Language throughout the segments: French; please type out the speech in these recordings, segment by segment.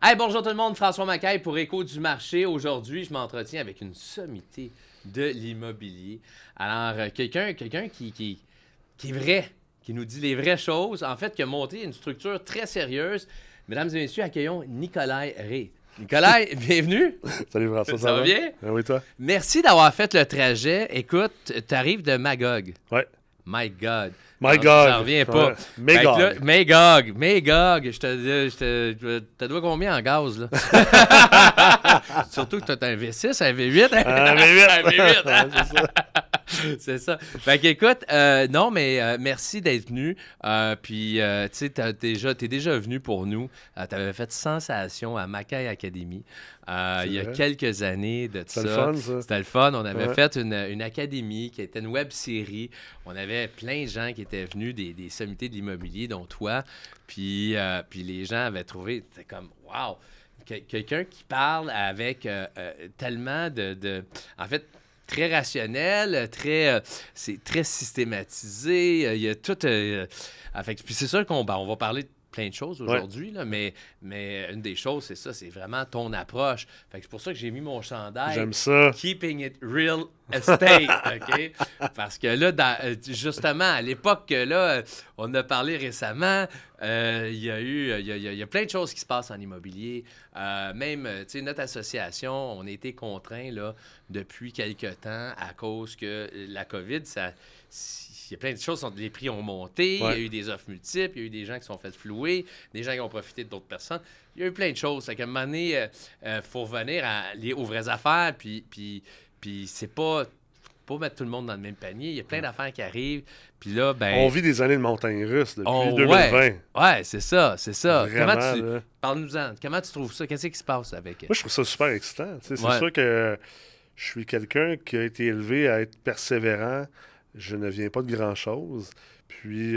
Hey, bonjour tout le monde, François Macaille pour Écho du marché. Aujourd'hui, je m'entretiens avec une sommité de l'immobilier. Alors, quelqu'un qui est vrai, qui nous dit les vraies choses, en fait, qui a monté une structure très sérieuse. Mesdames et messieurs, accueillons Nicolai Ré. Nicolai, bienvenue. Salut François, Ça va bien? Oui, toi? Merci d'avoir fait le trajet. Écoute, t'arrives de Magog. Ouais. My God. My Non, God. j'en reviens pas. Ouais. Magog. Magog. Je te dois combien en gaz, là? Surtout que t'as un V6, un V8. Un V8. Un V8. Ouais, c'est ça. C'est ça. Fait qu'écoute, non, mais merci d'être venu. Puis, tu sais, t'es déjà venu pour nous. T'avais fait sensation à Macaille Academy il y a vrai. quelques années de ça. C'était le fun, ça. C'était le fun. On avait Ouais. fait une académie qui était une web-série. On avait plein de gens qui étaient venus des sommités de l'immobilier, dont toi. Puis les gens avaient trouvé, c'était comme, wow! Quelqu'un qui parle avec tellement en fait, très rationnel, c'est très systématisé. Il y a tout. Puis c'est sûr qu'on on va parler de plein de choses aujourd'hui, là, mais une des choses, c'est ça, c'est vraiment ton approche. Fait que c'est pour ça que j'ai mis mon chandail. J'aime ça. Keeping it real estate, OK? Parce que là, justement, à l'époque que là, on a parlé récemment, il y a plein de choses qui se passent en immobilier. Même, tu sais, notre association, on a été contraints, là, depuis quelques temps à cause que la COVID, il y a plein de choses, les prix ont monté, il y a eu des offres multiples, il y a eu des gens qui sont fait flouer, des gens qui ont profité d'autres personnes. Il y a eu plein de choses. Fait qu'à un moment donné, faut revenir aux vraies affaires, puis c'est pas mettre tout le monde dans le même panier. Il y a plein d'affaires qui arrivent. Puis là, ben... On vit des années de montagne russe depuis 2020. Ouais, c'est ça. Vraiment, Parle-nous-en. Comment tu trouves ça? Qu'est-ce qui se passe avec... Moi, je trouve ça super excitant. C'est sûr que je suis quelqu'un qui a été élevé à être persévérant. Je ne viens pas de grand-chose. Puis,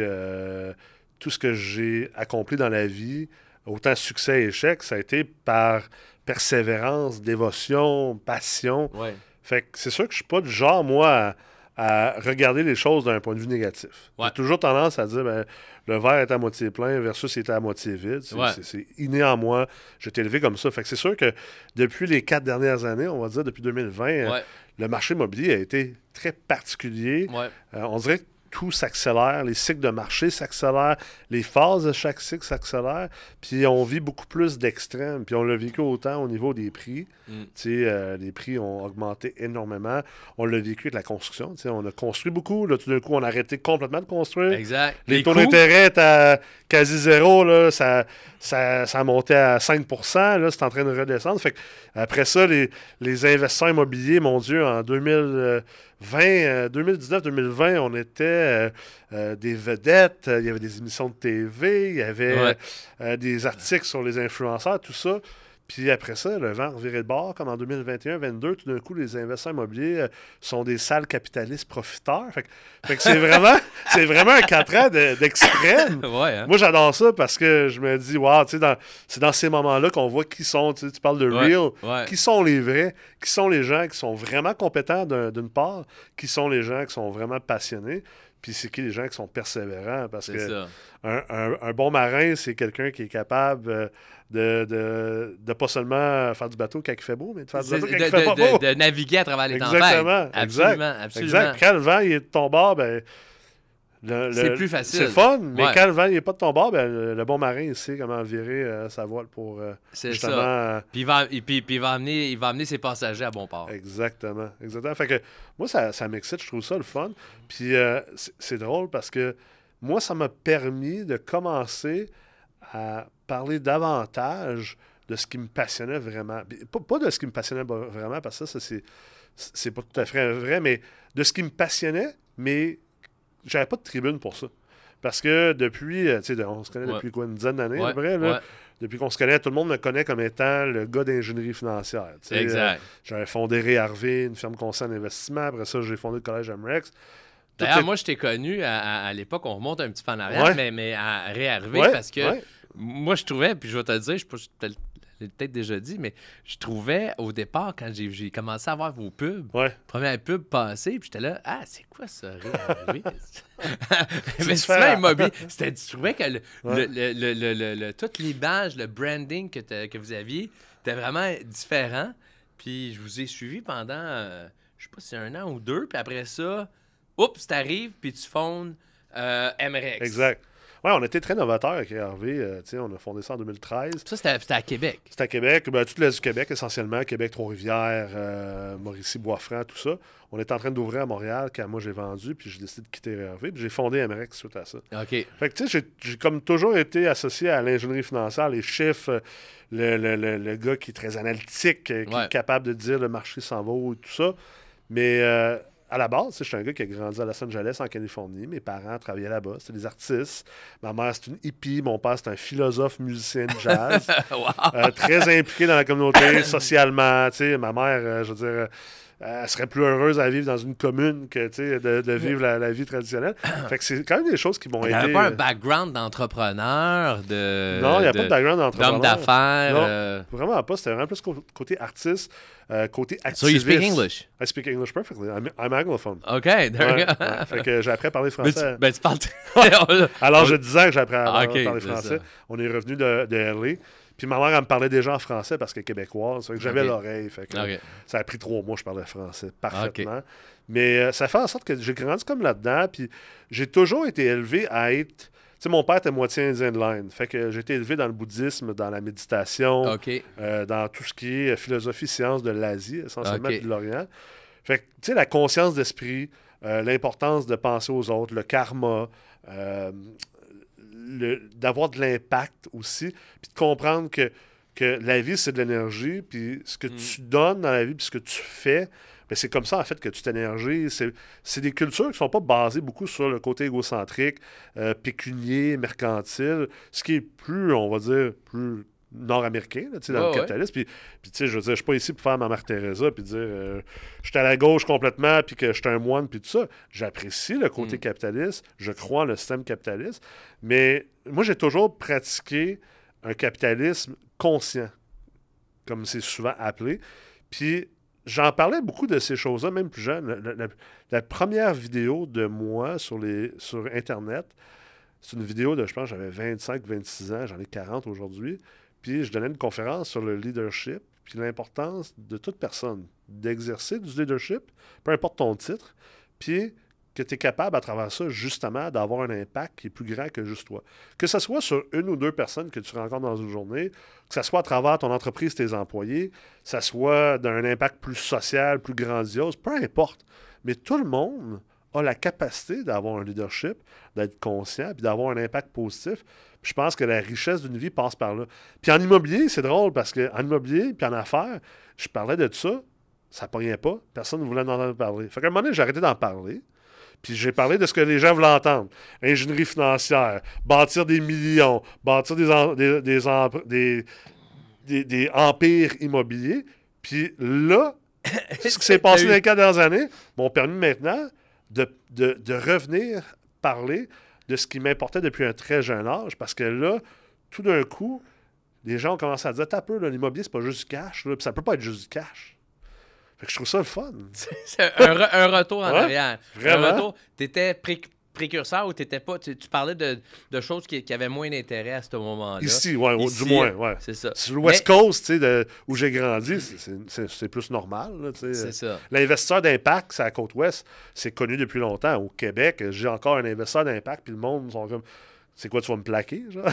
tout ce que j'ai accompli dans la vie, autant succès et échec, ça a été par persévérance, dévotion, passion. Ouais. Fait que c'est sûr que je suis pas du genre, moi, à regarder les choses d'un point de vue négatif. Ouais. J'ai toujours tendance à dire, le verre est à moitié plein versus il est à moitié vide. C'est inné en moi. J'ai été élevé comme ça. Fait que c'est sûr que depuis les 4 dernières années, on va dire depuis 2020, le marché immobilier a été très particulier. Ouais. On dirait que tout s'accélère, les cycles de marché s'accélèrent, les phases de chaque cycle s'accélèrent, puis on vit beaucoup plus d'extrêmes. Puis on l'a vécu autant au niveau des prix. Les prix ont augmenté énormément. On l'a vécu avec la construction. On a construit beaucoup. Là, tout d'un coup, on a arrêté complètement de construire. Exact. Les taux d'intérêt étaient à quasi zéro. Là, ça a monté à 5 %. Là, c'est en train de redescendre. Fait que, après ça, les investisseurs immobiliers, mon Dieu, en 2019-2020, on était des vedettes. Il y avait des émissions de TV. Il y avait des articles sur les influenceurs, tout ça. Puis après ça, le vent revirait de bord, comme en 2021-2022, tout d'un coup, les investisseurs immobiliers sont des sales capitalistes profiteurs. Fait que c'est vraiment un 4 ans d'extrême. Moi, j'adore ça parce que je me dis, wow, c'est dans ces moments-là qu'on voit qui sont, tu parles de real, qui sont les vrais, qui sont les gens qui sont vraiment compétents d'une part, qui sont les gens qui sont vraiment passionnés. Puis c'est qui les gens qui sont persévérants? Parce que un bon marin, c'est quelqu'un qui est capable de pas seulement faire du bateau quand il fait beau, mais de faire du bateau quand il fait pas beau. De naviguer à travers les tempêtes. Exactement. Exact. Quand le vent il est de ton bord, c'est plus facile. C'est fun, mais quand le vent n'est pas de ton bord, le bon marin, il sait comment virer sa voile pour justement... ça. Puis il va amener ses passagers à bon port. Exactement. Fait que moi, ça m'excite, je trouve ça le fun. Puis c'est drôle parce que moi, ça m'a permis de commencer à parler davantage de ce qui me passionnait vraiment. Pas de ce qui me passionnait vraiment, parce que ça c'est pas tout à fait vrai, mais de ce qui me passionnait, mais j'avais pas de tribune pour ça. Parce que depuis, on se connaît depuis une dizaine d'années, à peu près, là. Depuis qu'on se connaît, tout le monde me connaît comme étant le gars d'ingénierie financière. Exact. J'avais fondé Ré-Harvey, une firme conseil en investissement. Après ça, j'ai fondé le collège Amrex. D'ailleurs, moi, je t'ai connu à l'époque, on remonte un petit peu en arrière, mais à Ré-Harvey, parce que moi, je trouvais, puis je vais te le dire, je suis pas l'ai peut-être déjà dit, mais je trouvais au départ, quand j'ai commencé à voir vos pubs, Ouais. première pub passée, puis j'étais là, ah, c'est quoi ça, Réarvé? C'est Investissement différent. immobilier. Je trouvais que Ouais. toute l'image, le branding que vous aviez était vraiment différent. Puis je vous ai suivi pendant, je sais pas si c'est 1 an ou 2, puis après ça, oups, t'arrives, puis tu fondes MREX. Exact. Ouais, on était très novateurs avec Hervé. Tu sais, on a fondé ça en 2013. Ça, c'était à Québec. C'était à Québec, ben, toute l'Est du Québec essentiellement, Québec, Trois-Rivières, Mauricie, Bois-Franc, tout ça. On était en train d'ouvrir à Montréal quand moi j'ai vendu, puis j'ai décidé de quitter Hervé, puis j'ai fondé MREX suite à ça. OK. Fait que tu sais, j'ai comme toujours été associé à l'ingénierie financière, les chiffres, le gars qui est très analytique, qui Ouais. est capable de dire le marché s'en va où et tout ça. Mais à la base, tu sais, je suis un gars qui a grandi à Los Angeles, en Californie. Mes parents travaillaient là-bas, c'était des artistes. Ma mère, c'est une hippie. Mon père, c'est un philosophe musicien de jazz. Wow. Très impliqué dans la communauté, socialement. Tu sais, ma mère, je veux dire, elle serait plus heureuse à vivre dans une commune que tu sais, de vivre la vie traditionnelle. Fait que c'est quand même des choses qui m'ont Il n'y aidé. avait pas un background d'entrepreneur, Non, il n'y a pas de background d'entrepreneur. d'homme d'affaires. Non, vraiment pas. C'était vraiment plus côté artiste, côté So you activiste. speak English? I speak English perfectly. I'm anglophone. OK, there Ouais, you go. ouais. Fait que j'ai appris à parler Mais français. tu parles... Alors, j'ai 10 ans que j'ai appris à Ah, ok, parler c'est français. ça. On est revenu de LA. Puis ma mère, elle me parlait déjà en français parce qu'elle est québécoise. Fait que j'avais Ok. l'oreille. Fait que OK. ça a pris 3 mois, je parlais français parfaitement. Mais ça fait en sorte que j'ai grandi comme là-dedans. Puis j'ai toujours été élevé à être. Tu sais, mon père était moitié indien de l'Inde. Fait que j'ai été élevé dans le bouddhisme, dans la méditation, OK. dans tout ce qui est philosophie, science de l'Asie, essentiellement, Ok. puis de l'Orient. Fait que, tu sais, la conscience d'esprit, l'importance de penser aux autres, le karma, d'avoir de l'impact aussi, puis de comprendre que la vie, c'est de l'énergie, puis ce que tu donnes dans la vie, puis ce que tu fais, ben c'est comme ça, en fait, que tu t'énergies. C'est des cultures qui ne sont pas basées beaucoup sur le côté égocentrique, pécunier, mercantile, ce qui est plus, on va dire, plus nord-américain, là, tu sais, dans Ouais, le ouais. capitalisme. Puis, tu sais, je veux dire, je suis pas ici pour faire ma Mère Teresa puis dire je suis à la gauche complètement puis que je suis un moine puis tout ça. J'apprécie le côté capitaliste, je crois en le système capitaliste, mais moi, j'ai toujours pratiqué un capitalisme conscient, comme c'est souvent appelé. Puis, j'en parlais beaucoup de ces choses-là, même plus jeune. La première vidéo de moi sur Internet, c'est une vidéo de, je pense, j'avais 25-26 ans, j'en ai 40 aujourd'hui. Puis je donnais une conférence sur le leadership, puis l'importance de toute personne d'exercer du leadership, peu importe ton titre, puis que tu es capable à travers ça, justement, d'avoir un impact qui est plus grand que juste toi. Que ce soit sur 1 ou 2 personnes que tu rencontres dans une journée, que ce soit à travers ton entreprise, tes employés, que ce soit d'un impact plus social, plus grandiose, peu importe. Mais tout le monde a la capacité d'avoir un leadership, d'être conscient, puis d'avoir un impact positif. Puis je pense que la richesse d'une vie passe par là. Puis en immobilier, c'est drôle parce qu'en immobilier, puis en affaires, je parlais de ça, ça ne pognait pas, personne ne voulait en entendre parler. Fait qu'à un moment donné, j'ai arrêté d'en parler. Puis j'ai parlé de ce que les gens voulaient entendre. Ingénierie financière, bâtir des millions, bâtir des empires immobiliers. Puis là, ce qui s'est passé dans les 4 dernières années m'ont permis maintenant de revenir parler de ce qui m'importait depuis un très jeune âge. Parce que là, tout d'un coup, les gens ont commencé à dire, t'as peu, là, l'immobilier, c'est pas juste du cash. Là, puis ça peut pas être juste du cash. Fait que je trouve ça le fun. C'est un retour en Ouais, arrière. vraiment. Un retour. T'étais précurseur ou t'étais pas... Tu parlais de choses qui avaient moins d'intérêt à ce moment-là. Ici, ouais, Ici, du moins, ouais. C'est ça. Sur le West Coast, tu sais, où j'ai grandi, c'est plus normal. Là, tu sais. C'est ça. L'investisseur d'impact, c'est à la côte ouest, c'est connu depuis longtemps. Au Québec, j'ai encore un investisseur d'impact, puis le monde sont comme, c'est quoi, tu vas me plaquer, genre?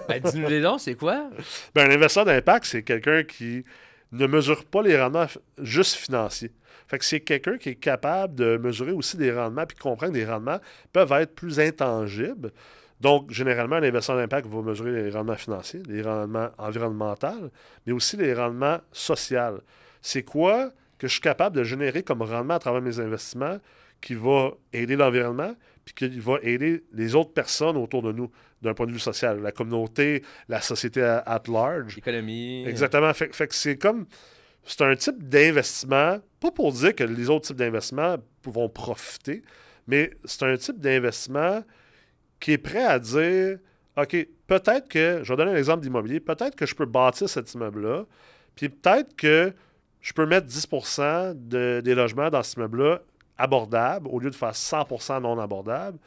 Ben, dis-nous les noms, c'est quoi? Ben, un investisseur d'impact, c'est quelqu'un qui ne mesure pas les rendements juste financiers. Fait que c'est quelqu'un qui est capable de mesurer aussi des rendements puis de comprendre que des rendements peuvent être plus intangibles. Donc, généralement, un investisseur d'impact va mesurer les rendements financiers, les rendements environnementaux, mais aussi les rendements sociaux. C'est quoi que je suis capable de générer comme rendement à travers mes investissements qui va aider l'environnement puis qui va aider les autres personnes autour de nous d'un point de vue social, la communauté, la société at large. L'économie. Exactement. Fait que c'est comme... C'est un type d'investissement, pas pour dire que les autres types d'investissements vont profiter, mais c'est un type d'investissement qui est prêt à dire « OK, peut-être que, je vais donner un exemple d'immobilier, peut-être que je peux bâtir cet immeuble-là, puis peut-être que je peux mettre 10% des logements dans cet immeuble-là abordables au lieu de faire 100% non abordables.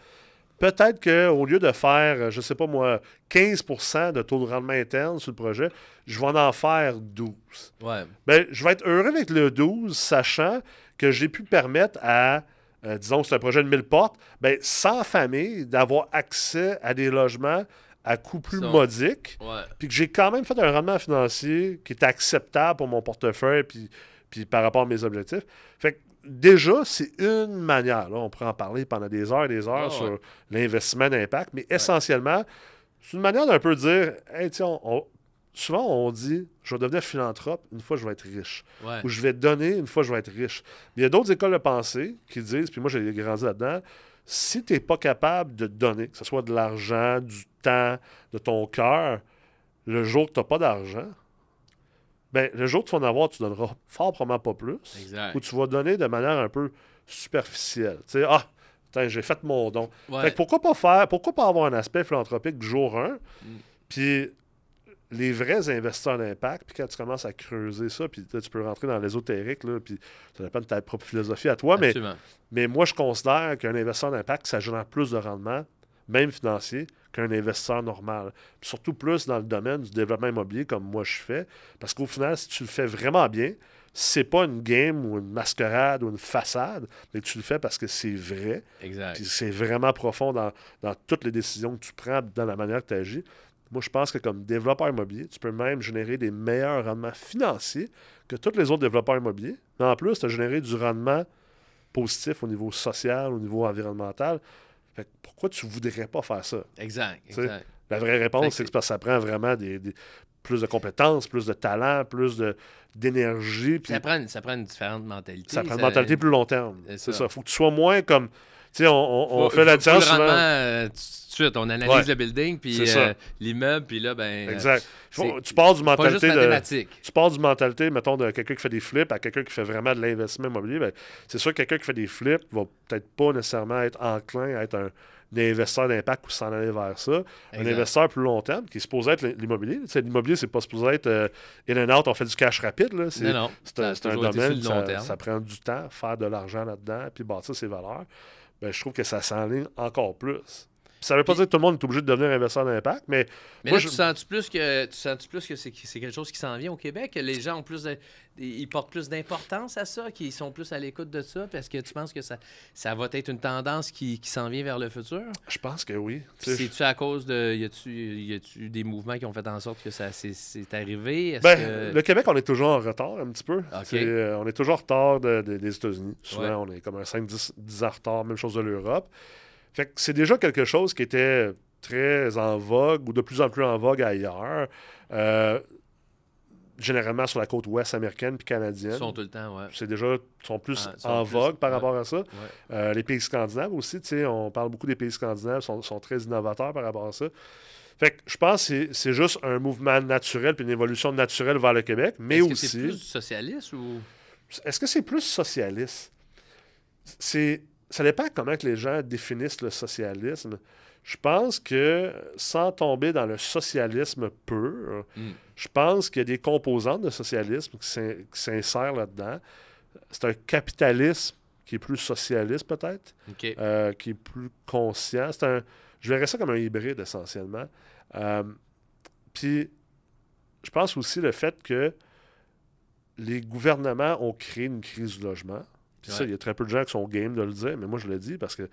Peut-être qu'au lieu de faire, je sais pas moi, 15% de taux de rendement interne sur le projet, je vais en faire 12. Ouais. Ben, je vais être heureux avec le 12, sachant que j'ai pu permettre à, disons que c'est un projet de 1000 portes, ben, sans famille, d'avoir accès à des logements à coût plus modique, puis que j'ai quand même fait un rendement financier qui est acceptable pour mon portefeuille, puis par rapport à mes objectifs. Fait que déjà, c'est une manière. Là, on pourrait en parler pendant des heures et des heures sur l'investissement d'impact, mais essentiellement, c'est une manière d'un peu dire, hey, souvent on dit, je vais devenir philanthrope une fois que je vais être riche. Ou je vais donner une fois que je vais être riche. Mais il y a d'autres écoles de pensée qui disent, puis moi j'ai grandi là-dedans, si tu n'es pas capable de donner, que ce soit de l'argent, du temps, de ton cœur, le jour que tu n'as pas d'argent, ben, le jour que tu vas en avoir, tu donneras fort probablement pas plus. Exact. Ou tu vas donner de manière un peu superficielle. Tu sais, putain, j'ai fait mon don. Fait que pourquoi pas avoir un aspect philanthropique du jour 1, puis les vrais investisseurs d'impact, puis quand tu commences à creuser ça, puis tu peux rentrer dans l'ésotérique, là, puis ça dépend de ta propre philosophie à toi, mais moi, je considère qu'un investisseur d'impact, ça génère plus de rendement, même financier, qu'un investisseur normal. Puis surtout plus dans le domaine du développement immobilier, comme moi je fais, parce qu'au final, si tu le fais vraiment bien, c'est pas une game ou une mascarade ou une façade, mais tu le fais parce que c'est vrai. Exact. Puis c'est vraiment profond dans toutes les décisions que tu prends, dans la manière que tu agis. Moi, je pense que comme développeur immobilier, tu peux même générer des meilleurs rendements financiers que tous les autres développeurs immobiliers. Mais en plus, tu as généré du rendement positif au niveau social, au niveau environnemental. Fait que pourquoi tu ne voudrais pas faire ça? Exact. La vraie réponse, c'est que ça prend vraiment plus de compétences, plus de talent, plus d'énergie. Ça prend une différente mentalité. Ça prend une mentalité plus long terme. C'est ça. Faut que tu sois moins comme... Tu sais, on fait la différence souvent. Tout de suite, on analyse le building, puis l'immeuble, puis là, ben... Exact. Tu pars du mentalité... Pas juste mathématique. Tu pars du mentalité, mettons, de quelqu'un qui fait des flips à quelqu'un qui fait vraiment de l'investissement immobilier. Ben, c'est sûr que quelqu'un qui fait des flips va peut-être pas nécessairement être enclin à être un investisseur d'impact ou s'en aller vers ça. Un investisseur plus long terme qui est supposé être l'immobilier. Tu sais, l'immobilier, c'est pas supposé être in and out, on fait du cash rapide. Là. C'est un domaine, ça prend du temps, faire de l'argent là-dedans, puis bâtir ses valeurs. Ben, je trouve que ça s'enligne encore plus. Ça ne veut pas dire que tout le monde est obligé de devenir investisseur d'impact, mais moi, tu sens-tu plus que c'est quelque chose qui s'en vient au Québec? Que les gens ont ils portent plus d'importance à ça, qu'ils sont plus à l'écoute de ça? Parce que tu penses que ça va être une tendance qui s'en vient vers le futur? Je pense que oui. C'est-tu à cause de... Y a-tu des mouvements qui ont fait en sorte que c'est arrivé? Le Québec, on est toujours en retard un petit peu. On est toujours en retard des États-Unis. Souvent, on est comme un 5-10 ans en retard, même chose de l'Europe. Fait que c'est déjà quelque chose qui était très en vogue ou de plus en plus en vogue ailleurs. Généralement sur la côte ouest américaine puis canadienne. Ils sont tout le temps, ouais. Sont plus en vogue par rapport à ça. Ouais. Les pays scandinaves aussi, tu sais, on parle beaucoup des pays scandinaves, sont très innovateurs par rapport à ça. Fait que je pense que c'est juste un mouvement naturel puis une évolution naturelle vers le Québec, mais Est-ce aussi... que c'est plus socialiste ou... Est-ce que c'est plus socialiste? Ça dépend comment que les gens définissent le socialisme. Je pense que, sans tomber dans le socialisme pur, je pense qu'il y a des composantes de socialisme qui s'insèrent là-dedans. C'est un capitalisme qui est plus socialiste, peut-être, qui est plus conscient. Je verrais ça comme un hybride, essentiellement. Puis, je pense aussi le fait que les gouvernements ont créé une crise du logement. Puis ça, il y a très peu de gens qui sont game de le dire, mais moi, je le dis parce que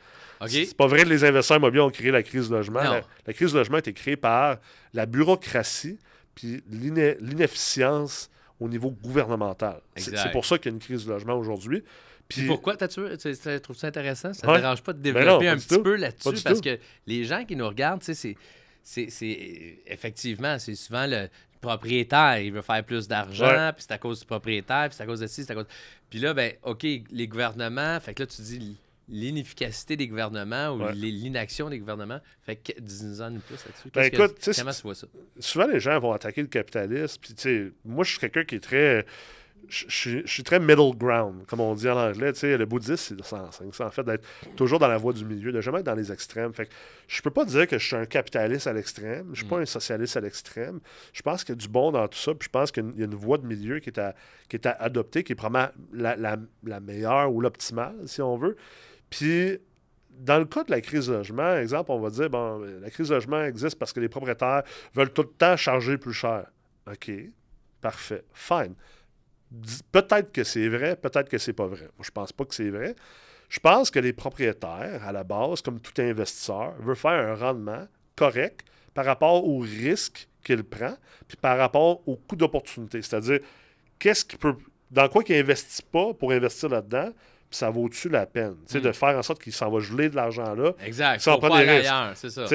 c'est pas vrai que les investisseurs immobiliers ont créé la crise du logement. La crise du logement a été créée par la bureaucratie puis l'inefficience au niveau gouvernemental. C'est pour ça qu'il y a une crise du logement aujourd'hui. Puis pourquoi tu trouves ça intéressant? Ça ne te dérange pas de développer un petit peu là-dessus? Parce que les gens qui nous regardent, c'est effectivement, c'est souvent le propriétaire, il veut faire plus d'argent, puis c'est à cause du propriétaire, puis c'est à cause de ci, c'est à cause... Puis là, ben OK, les gouvernements, fait que là, tu dis l'inefficacité des gouvernements ou l'inaction des gouvernements. Fait que dis-nous-en plus là-dessus. Comment tu vois ça? Souvent, les gens vont attaquer le capitalisme, puis tu sais, moi, je suis quelqu'un qui est très... je suis très middle ground, comme on dit en anglais. Tu sais, le bouddhisme, c'est en fait d'être toujours dans la voie du milieu, de jamais être dans les extrêmes. Fait que je peux pas dire que je suis un capitaliste à l'extrême, je suis pas un socialiste à l'extrême. Je pense qu'il y a du bon dans tout ça, puis je pense qu'il y a une voie de milieu qui est à adopter, qui est probablement la meilleure ou l'optimale, si on veut. Puis, dans le cas de la crise de logement, exemple, on va dire, bon, la crise de logement existe parce que les propriétaires veulent tout le temps charger plus cher. OK, parfait, fine. Peut-être que c'est vrai, peut-être que c'est pas vrai. Moi, je pense pas que c'est vrai. Je pense que les propriétaires, à la base, comme tout investisseur, veulent faire un rendement correct par rapport au risque qu'il prend, puis par rapport au coût d'opportunité. C'est-à-dire, qu'est-ce qu'il peut, dans quoi qu'il n'investit pas pour investir là-dedans, puis ça vaut-tu la peine? De faire en sorte qu'il s'en va geler de l'argent là. Exact. Sans prendre des risques. C'est ça.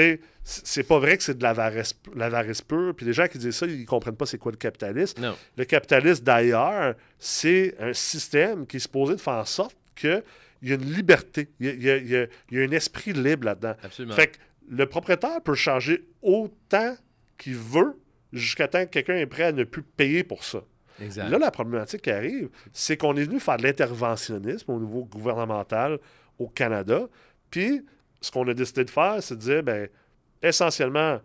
C'est pas vrai que c'est de l'avarice pure. Puis les gens qui disent ça, ils comprennent pas c'est quoi le capitalisme. Non. Le capitalisme, d'ailleurs, c'est un système qui est supposé de faire en sorte qu'il y a une liberté. Il y a un esprit libre là-dedans. Absolument. Fait que le propriétaire peut charger autant qu'il veut jusqu'à temps que quelqu'un est prêt à ne plus payer pour ça. Exact. Là, la problématique qui arrive, c'est qu'on est venu faire de l'interventionnisme au niveau gouvernemental au Canada. Puis, ce qu'on a décidé de faire, c'est de dire, ben, essentiellement,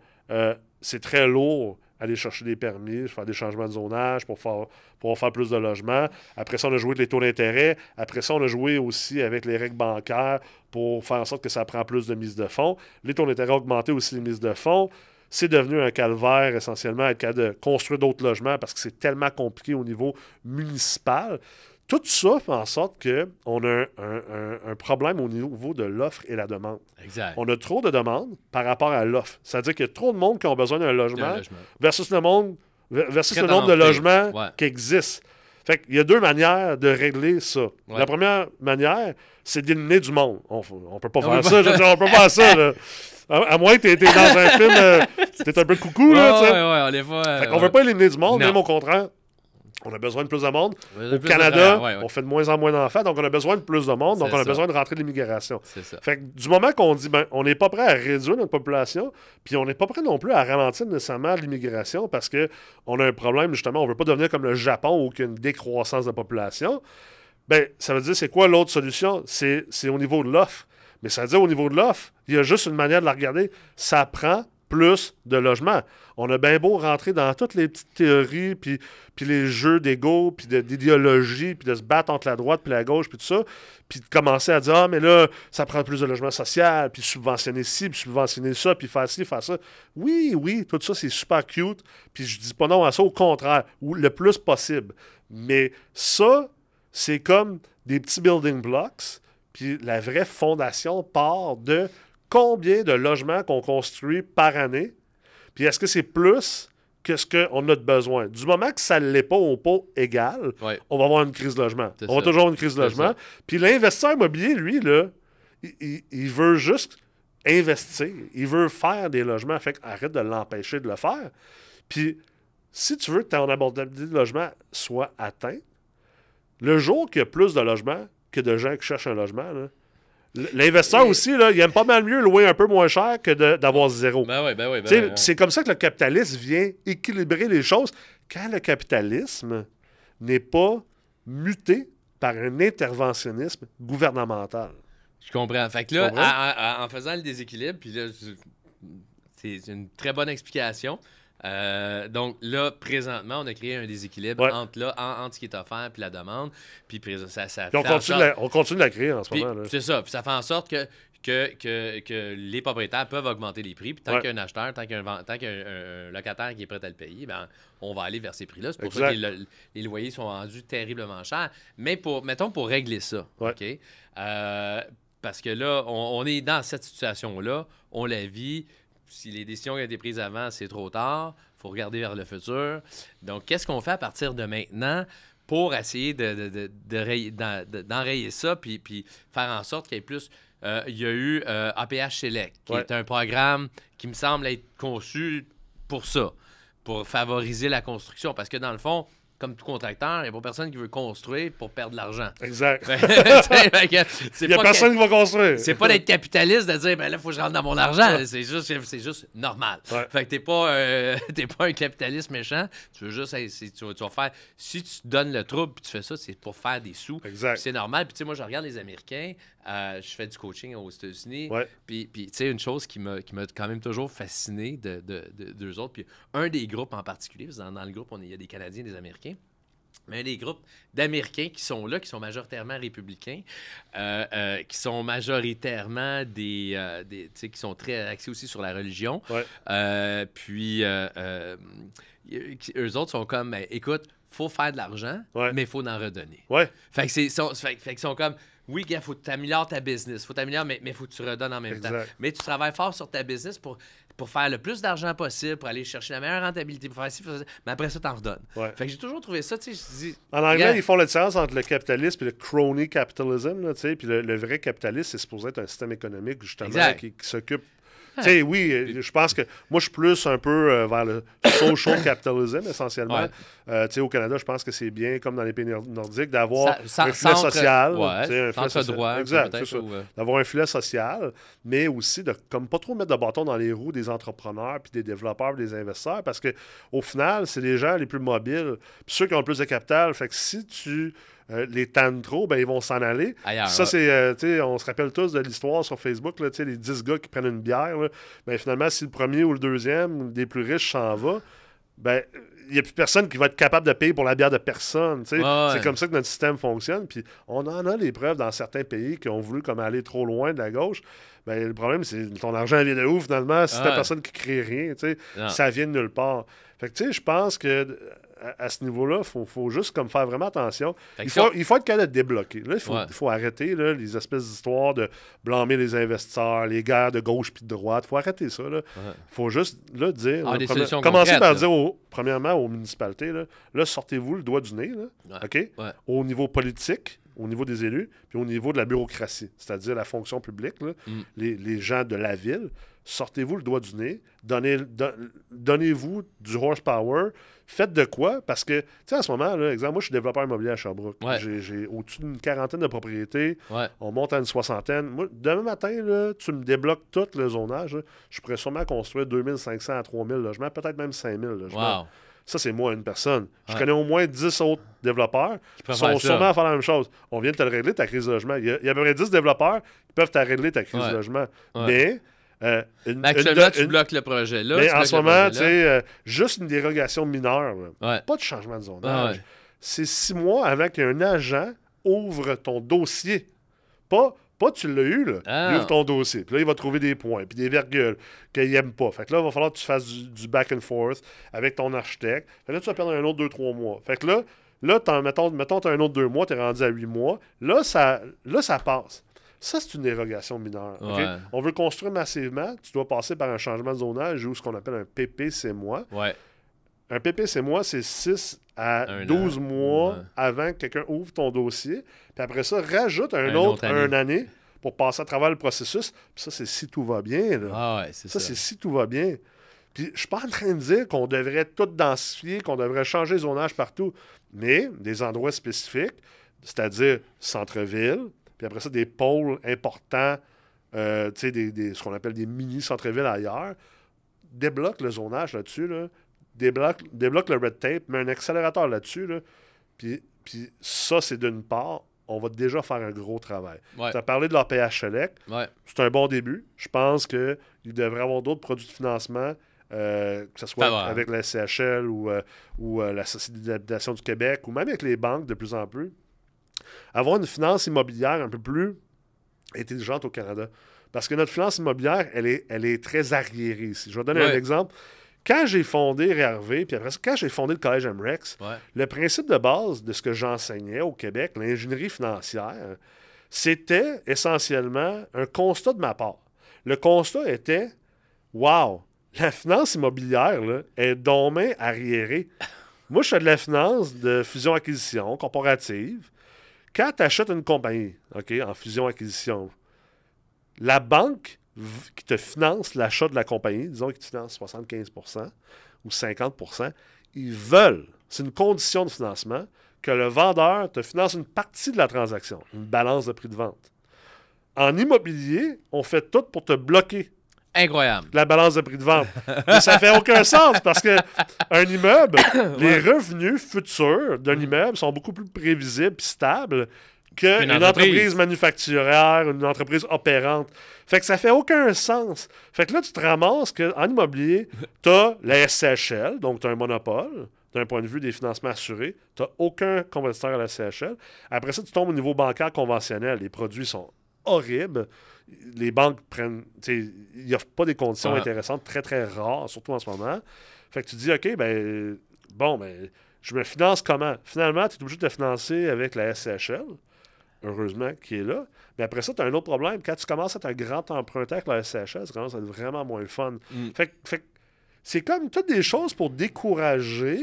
c'est très lourd aller chercher des permis, faire des changements de zonage pour faire plus de logements. Après ça, on a joué avec les taux d'intérêt. Après ça, on a joué aussi avec les règles bancaires pour faire en sorte que ça prend plus de mise de fonds. Les taux d'intérêt ont augmenté aussi les mises de fonds. C'est devenu un calvaire, essentiellement, être capable de construire d'autres logements parce que c'est tellement compliqué au niveau municipal. Tout ça fait en sorte qu'on a un problème au niveau de l'offre et la demande. Exact. On a trop de demandes par rapport à l'offre. C'est-à-dire qu'il y a trop de monde qui ont besoin d'un logement versus le nombre de logements qui existent. Fait qu'il y a deux manières de régler ça. Ouais. La première manière, c'est d'éliminer du monde. On peut pas faire ça. On peut pas faire ça, là. À moins que tu étais dans un film, t'es un peu coucou, là, tu sais. Ouais, on les voit. Fait qu'on veut pas éliminer du monde, même au contraire. On a besoin de plus de monde. Au Canada, on fait de moins en moins d'enfants, donc on a besoin de plus de monde, donc on a besoin de rentrer de l'immigration. C'est ça. Fait que du moment qu'on dit, ben, on n'est pas prêt à réduire notre population, puis on n'est pas prêt non plus à ralentir nécessairement l'immigration parce qu'on a un problème, justement, on veut pas devenir comme le Japon où il y a une décroissance de population, ben, ça veut dire, c'est quoi l'autre solution? C'est au niveau de l'offre. Mais ça veut dire, au niveau de l'offre, il y a juste une manière de la regarder. Ça prend plus de logements. On a bien beau rentrer dans toutes les petites théories, puis les jeux d'ego, puis d'idéologie, puis de se battre entre la droite puis la gauche, puis tout ça, puis de commencer à dire « Ah, mais là, ça prend plus de logements sociaux, puis subventionner ci, puis subventionner ça, puis faire ci, faire ça. » Oui, tout ça, c'est super cute, puis je dis pas non à ça, au contraire, ou le plus possible. Mais ça, c'est comme des petits building blocks, puis la vraie fondation part de combien de logements qu'on construit par année, puis est-ce que c'est plus que ce qu'on a de besoin. Du moment que ça ne l'est pas au pas égal, on va avoir une crise de logement. On va toujours avoir une crise de logement. Puis l'investisseur immobilier, lui, là, il veut juste investir. Il veut faire des logements. Fait arrête de l'empêcher de le faire. Puis si tu veux que ton abordabilité de logement soit atteinte, le jour qu'il y a plus de logements que de gens qui cherchent un logement, là, l'investisseur aussi, là, il aime pas mal mieux louer un peu moins cher que d'avoir zéro. Ben oui. C'est comme ça que le capitalisme vient équilibrer les choses quand le capitalisme n'est pas muté par un interventionnisme gouvernemental. Je comprends. Fait que là, en faisant le déséquilibre, puis là, c'est une très bonne explication. Donc là, présentement, on a créé un déséquilibre entre ce qui est offert et la demande. Puis on continue de la créer en ce moment. C'est ça. Puis ça fait en sorte que les propriétaires peuvent augmenter les prix. Puis tant qu'il y a un acheteur, tant qu'il y a un locataire qui est prêt à le payer, ben, on va aller vers ces prix-là. C'est pour ça que les loyers sont rendus terriblement chers. Mais mettons pour régler ça, OK? Parce que là, on est dans cette situation-là, on la vit. Si les décisions qui ont été prises avant, c'est trop tard, il faut regarder vers le futur. Donc, qu'est-ce qu'on fait à partir de maintenant pour essayer d'enrayer ça puis faire en sorte qu'il y ait plus... il y a eu APH Select, qui est un programme qui me semble être conçu pour ça, pour favoriser la construction. Parce que dans le fond, comme tout contracteur, il n'y a pas personne qui veut construire pour perdre de l'argent. Exact. Il n'y a personne qui va construire. C'est pas d'être capitaliste, de dire, ben là, il faut que je rentre dans mon argent. C'est juste normal. Ouais. Fait que t'es pas un capitaliste méchant. Tu veux juste, tu vas faire, si tu te donnes le trouble puis tu fais ça, c'est pour faire des sous. Exact. C'est normal. Puis tu sais, moi, je regarde les Américains. Je fais du coaching aux États-Unis. Ouais. Puis tu sais, une chose qui m'a quand même toujours fasciné d'eux autres. Puis un des groupes en particulier, parce que dans le groupe, il y a des Canadiens et des Américains. Mais un des groupes d'Américains qui sont là, qui sont majoritairement républicains, qui sont majoritairement des tu sais, qui sont très axés aussi sur la religion. Ouais. Eux autres sont comme, ben, écoute, faut faire de l'argent, Ouais. mais il faut en redonner. Ouais. Fait qu'ils sont comme, oui, gars, faut que tu améliores ta business, mais il faut que tu redonnes en même Exact. temps. Mais tu travailles fort sur ta business pour faire le plus d'argent possible, pour aller chercher la meilleure rentabilité, pour faire ci, pour faire ça. Mais après ça, t'en redonnes. Ouais. Fait que j'ai toujours trouvé ça, tu sais, je dis... En anglais, regarde, ils font la différence entre le capitalisme et le crony capitalism. Là, puis le vrai capitalisme, c'est supposé être un système économique, justement, Exact. qui s'occupe. Tu sais, oui, je pense que moi, je suis plus un peu vers le social capitalism, essentiellement. Ouais. Tu sais, au Canada, je pense que c'est bien, comme dans les pays nordiques, d'avoir Ça- un filet social. ouais, tu sais, un filet social. centre-droit, Exact, peut-être, c'est ça. ou, D'avoir un filet social, mais aussi de comme pas trop mettre de bâton dans les roues des entrepreneurs, puis des développeurs, puis des investisseurs, parce que au final, c'est les gens les plus mobiles, puis ceux qui ont le plus de capital. Fait que si tu les tannes trop, ben ils vont s'en aller. ailleurs. Ça, c'est, tu sais, on se rappelle tous de l'histoire sur Facebook, là, tu sais, les 10 gars qui prennent une bière, là, ben finalement, si le premier ou le deuxième des plus riches s'en va, ben il n'y a plus personne qui va être capable de payer pour la bière de personne. Tu sais. Ouais. C'est comme ça que notre système fonctionne. Puis on en a les preuves dans certains pays qui ont voulu comme aller trop loin de la gauche. Ben, le problème, c'est ton argent vient de où finalement si t'as personne qui crée rien. Tu sais. Ça vient de nulle part. Fait que tu sais, je pense que à ce niveau-là, il faut juste comme faire vraiment attention. Il faut être capable de débloquer. Là, il faut arrêter là, les espèces d'histoires de blâmer les investisseurs, les guerres de gauche puis de droite. Il faut arrêter ça. Il faut juste là, dire... commencer par dire, premièrement, aux municipalités, là, sortez-vous le doigt du nez, là, OK? Au niveau politique, au niveau des élus, puis au niveau de la bureaucratie, c'est-à-dire la fonction publique, là, les gens de la ville, sortez-vous le doigt du nez, donnez-vous du horsepower, faites de quoi? Parce que, tu sais, en ce moment, là, exemple, moi, je suis développeur immobilier à Sherbrooke. J'ai au-dessus d'une quarantaine de propriétés. On monte à une soixantaine. Moi, demain matin, là, tu me débloques tout le zonage. Là, je pourrais sûrement construire 2500 à 3000 logements, peut-être même 5000 logements. Wow. Ça, c'est moi, une personne. Je connais au moins 10 autres développeurs qui sont sûrement à faire la même chose. On vient de te le régler, ta crise de logement. Il y a à peu près 10 développeurs qui peuvent te régler ta crise de logement. Mais... actuellement, tu bloques le projet là. Mais en ce moment, tu sais, juste une dérogation mineure. Pas de changement de zonage. C'est 6 mois avant qu'un agent ouvre ton dossier. Pas tu l'as eu, là. Il ouvre ton dossier. Puis là, il va trouver des points, puis des virgules qu'il n'aime pas. Fait que là, il va falloir que tu fasses du back and forth avec ton architecte. Fait que là, tu vas perdre un autre 2-3 mois. Fait que là mettons tu as un autre 2 mois, tu es rendu à 8 mois. Là, ça passe. Ça, c'est une dérogation mineure. Okay? On veut construire massivement. Tu dois passer par un changement de zonage ou ce qu'on appelle un PPC-moi. Un PPC-moi, c'est 6 à 12 mois avant que quelqu'un ouvre ton dossier. Puis après ça, rajoute un autre année pour passer à travers le processus. Puis ça, c'est si tout va bien. Là. Ça, c'est si tout va bien. Puis je suis pas en train de dire qu'on devrait tout densifier, qu'on devrait changer le zonage partout. Mais des endroits spécifiques, c'est-à-dire centre-ville, puis après ça, des pôles importants, tu sais, ce qu'on appelle des mini-centres-villes ailleurs, débloque le zonage là-dessus, là, débloque le red tape, met un accélérateur là-dessus, là, puis ça, c'est d'une part, on va déjà faire un gros travail. Tu as parlé de l'APH Select. C'est un bon début. Je pense qu'il devrait y avoir d'autres produits de financement, que ce soit avec la CHL ou la Société d'habitation du Québec, ou même avec les banques de plus en plus. Avoir une finance immobilière un peu plus intelligente au Canada. Parce que notre finance immobilière, elle est très arriérée ici. Je vais donner un exemple. Quand j'ai fondé RRV, puis après ça, quand j'ai fondé le Collège MREX, le principe de base de ce que j'enseignais au Québec, l'ingénierie financière, c'était essentiellement un constat de ma part. Le constat était, wow, la finance immobilière là, est dommage arriérée. Moi, je fais de la finance de fusion-acquisition corporative. Quand tu achètes une compagnie, en fusion-acquisition, la banque qui te finance l'achat de la compagnie, disons qu'ils te financent 75% ou 50%, ils veulent c'est une condition de financement que le vendeur te finance une partie de la transaction, une balance de prix de vente. En immobilier, on fait tout pour te bloquer Incroyable. la balance de prix de vente. Mais ça fait aucun sens parce que un immeuble, les revenus futurs d'un immeuble sont beaucoup plus prévisibles et stables qu'une entreprise manufacturière, une entreprise opérante. Fait que ça fait aucun sens. Fait que là, tu te ramasses qu'en immobilier, tu as la SCHL, donc tu as un monopole d'un point de vue des financements assurés. Tu n'as aucun compétiteur à la SCHL. Après ça, tu tombes au niveau bancaire conventionnel. Les produits sont horribles. Les banques prennent... Ils n'offrent pas des conditions intéressantes, très, très rares, surtout en ce moment. Fait que tu dis, OK, je me finance comment? Finalement, tu es obligé de te financer avec la SCHL, heureusement, qui est là. Mais après ça, tu as un autre problème. Quand tu commences à être un grand emprunteur avec la SCHL, ça commence à être vraiment moins le fun. Fait que c'est comme toutes des choses pour décourager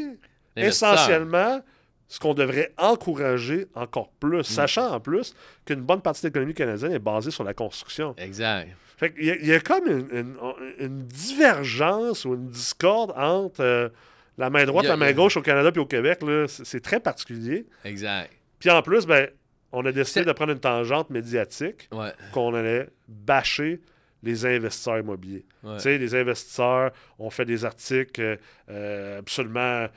essentiellement ce qu'on devrait encourager encore plus, sachant en plus qu'une bonne partie de l'économie canadienne est basée sur la construction. Exact. Fait qu'il y a comme une divergence ou une discorde entre la main droite et la main gauche au Canada puis au Québec. Là, c'est très particulier. Exact. Puis en plus, on a décidé de prendre une tangente médiatique qu'on allait bâcher les investisseurs immobiliers. Tu sais, les investisseurs ont fait des articles absolument...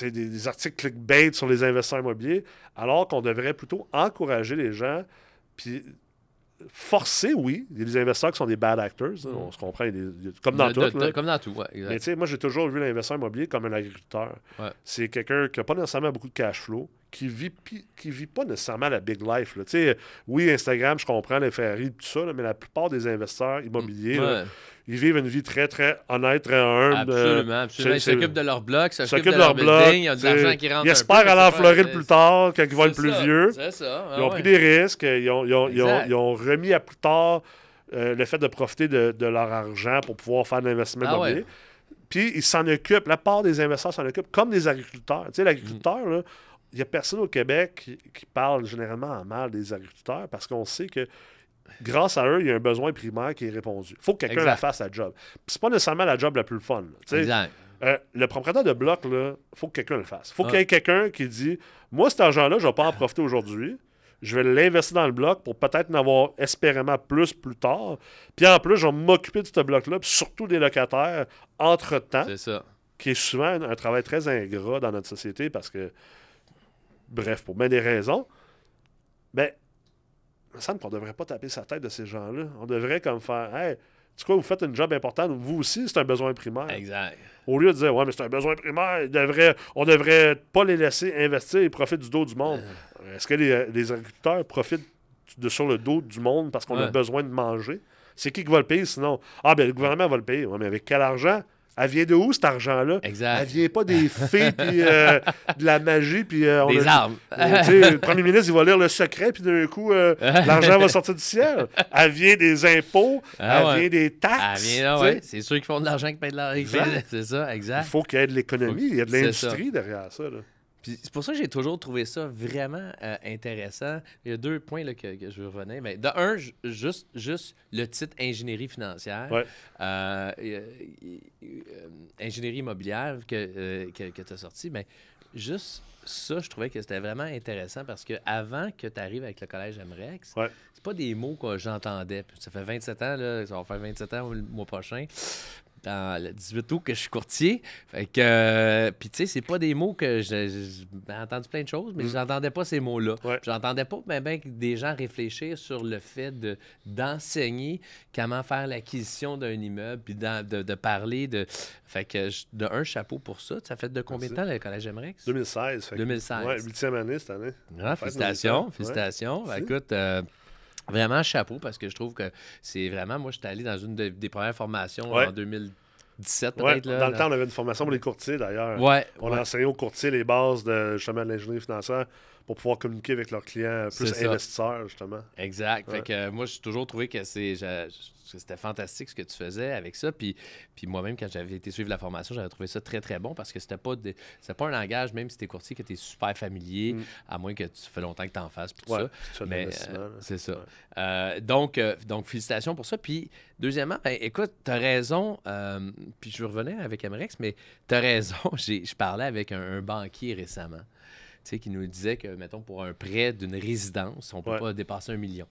des articles clickbait sur les investisseurs immobiliers, alors qu'on devrait plutôt encourager les gens, puis forcer, oui, il y a des investisseurs qui sont des bad actors, on se comprend, comme dans tout. Comme dans tout, exact. Mais tu sais, moi, j'ai toujours vu l'investisseur immobilier comme un agriculteur. C'est quelqu'un qui n'a pas nécessairement beaucoup de cash flow, qui vit pas nécessairement la big life. Là. Oui, Instagram, je comprends les Ferrari et tout ça, là, mais la plupart des investisseurs immobiliers, là, ils vivent une vie très, très honnête, très humble. Absolument. Ils s'occupent de leur bloc, s'occupent de leur building, il y a de l'argent qui rentre. Ils espèrent aller en Floride plus tard, quand ils vont être plus vieux. C'est ça. Ils ont pris des risques, ils ont remis à plus tard le fait de profiter de leur argent pour pouvoir faire de l'investissement immobilier. Puis ils s'en occupent, la part des investisseurs s'en occupent comme des agriculteurs. Tu sais, l'agriculteur, là, il n'y a personne au Québec qui parle généralement en mal des agriculteurs parce qu'on sait que grâce à eux, il y a un besoin primaire qui est répondu. Il faut que quelqu'un la fasse, la job. Puis c'est pas nécessairement la job la plus fun. Exact. Le propriétaire de bloc, il faut que quelqu'un le fasse. Il faut qu'il y ait quelqu'un qui dit « Moi, cet argent-là, je ne vais pas en profiter aujourd'hui. Je vais l'investir dans le bloc pour peut-être en avoir espérément plus tard. Puis en plus, je vais m'occuper de ce bloc-là, puis surtout des locataires entre-temps. » C'est ça. Qui est souvent un travail très ingrat dans notre société parce que bref, pour bien des raisons, il me semble qu'on ne devrait pas taper sa tête de ces gens-là. On devrait comme faire « Hey, tu sais quoi, vous faites une job importante, vous aussi, c'est un besoin primaire. » Exact. Au lieu de dire « Ouais, mais c'est un besoin primaire, on devrait pas les laisser investir et profiter du dos du monde. » Est-ce que les agriculteurs profitent sur le dos du monde parce qu'on a besoin de manger? C'est qui va le payer sinon? Le gouvernement va le payer. Ouais, mais avec quel argent? Elle vient de où, cet argent-là? Exact. Elle vient pas des fées, puis de la magie, puis... des armes. Le premier ministre, il va lire le secret, puis d'un coup, l'argent va sortir du ciel. Elle vient des impôts, elle vient des taxes. C'est ceux qui font de l'argent qui payent de l'argent. C'est ça, exact. Il faut qu'il y ait de l'économie, il y a de l'industrie derrière ça. Là. Puis c'est pour ça que j'ai toujours trouvé ça vraiment intéressant. Il y a 2 points là, que je veux revenir. Mais de un, juste le titre ingénierie financière, ingénierie immobilière que tu as sorti, mais juste ça, je trouvais que c'était vraiment intéressant parce que avant que tu arrives avec le collège MREX, c'est pas des mots que j'entendais. Ça fait 27 ans, là, ça va faire 27 ans le mois prochain. Dans le 18 août que je suis courtier. Fait que, puis tu sais, c'est pas des mots que j'ai entendu plein de choses, mais j'entendais pas ces mots-là. J'entendais pas bien que des gens réfléchir sur le fait d'enseigner comment faire l'acquisition d'un immeuble, puis de parler de... Fait que, de un, chapeau pour ça. Ça fait de combien de temps, le Collège MREX? 2016. 2016. Ouais, 8e année cette année. Félicitations. Écoute... vraiment chapeau parce que je trouve que c'est vraiment... Moi, j'étais allé dans une des premières formations en 2017 peut-être. Dans le temps, on avait une formation pour les courtiers d'ailleurs. On a enseigné aux courtiers les bases de l'ingénierie financière pour pouvoir communiquer avec leurs clients plus investisseurs, justement. Exact. Fait que moi, j'ai toujours trouvé que c'était fantastique ce que tu faisais avec ça. Puis moi-même, quand j'avais été suivre la formation, j'avais trouvé ça très, très bon parce que c'était pas un langage, même si t'es courtier, que t'es super familier, à moins que tu fais longtemps que t'en fasses. Tout ça. Mais c'est ça. Donc, félicitations pour ça. Puis, deuxièmement, écoute, t'as raison. puis je revenais avec Amrex, mais tu as raison. Je parlais avec un banquier récemment, tu sais, qui nous disait que, mettons, pour un prêt d'une résidence, on ne peut pas dépasser 1 million.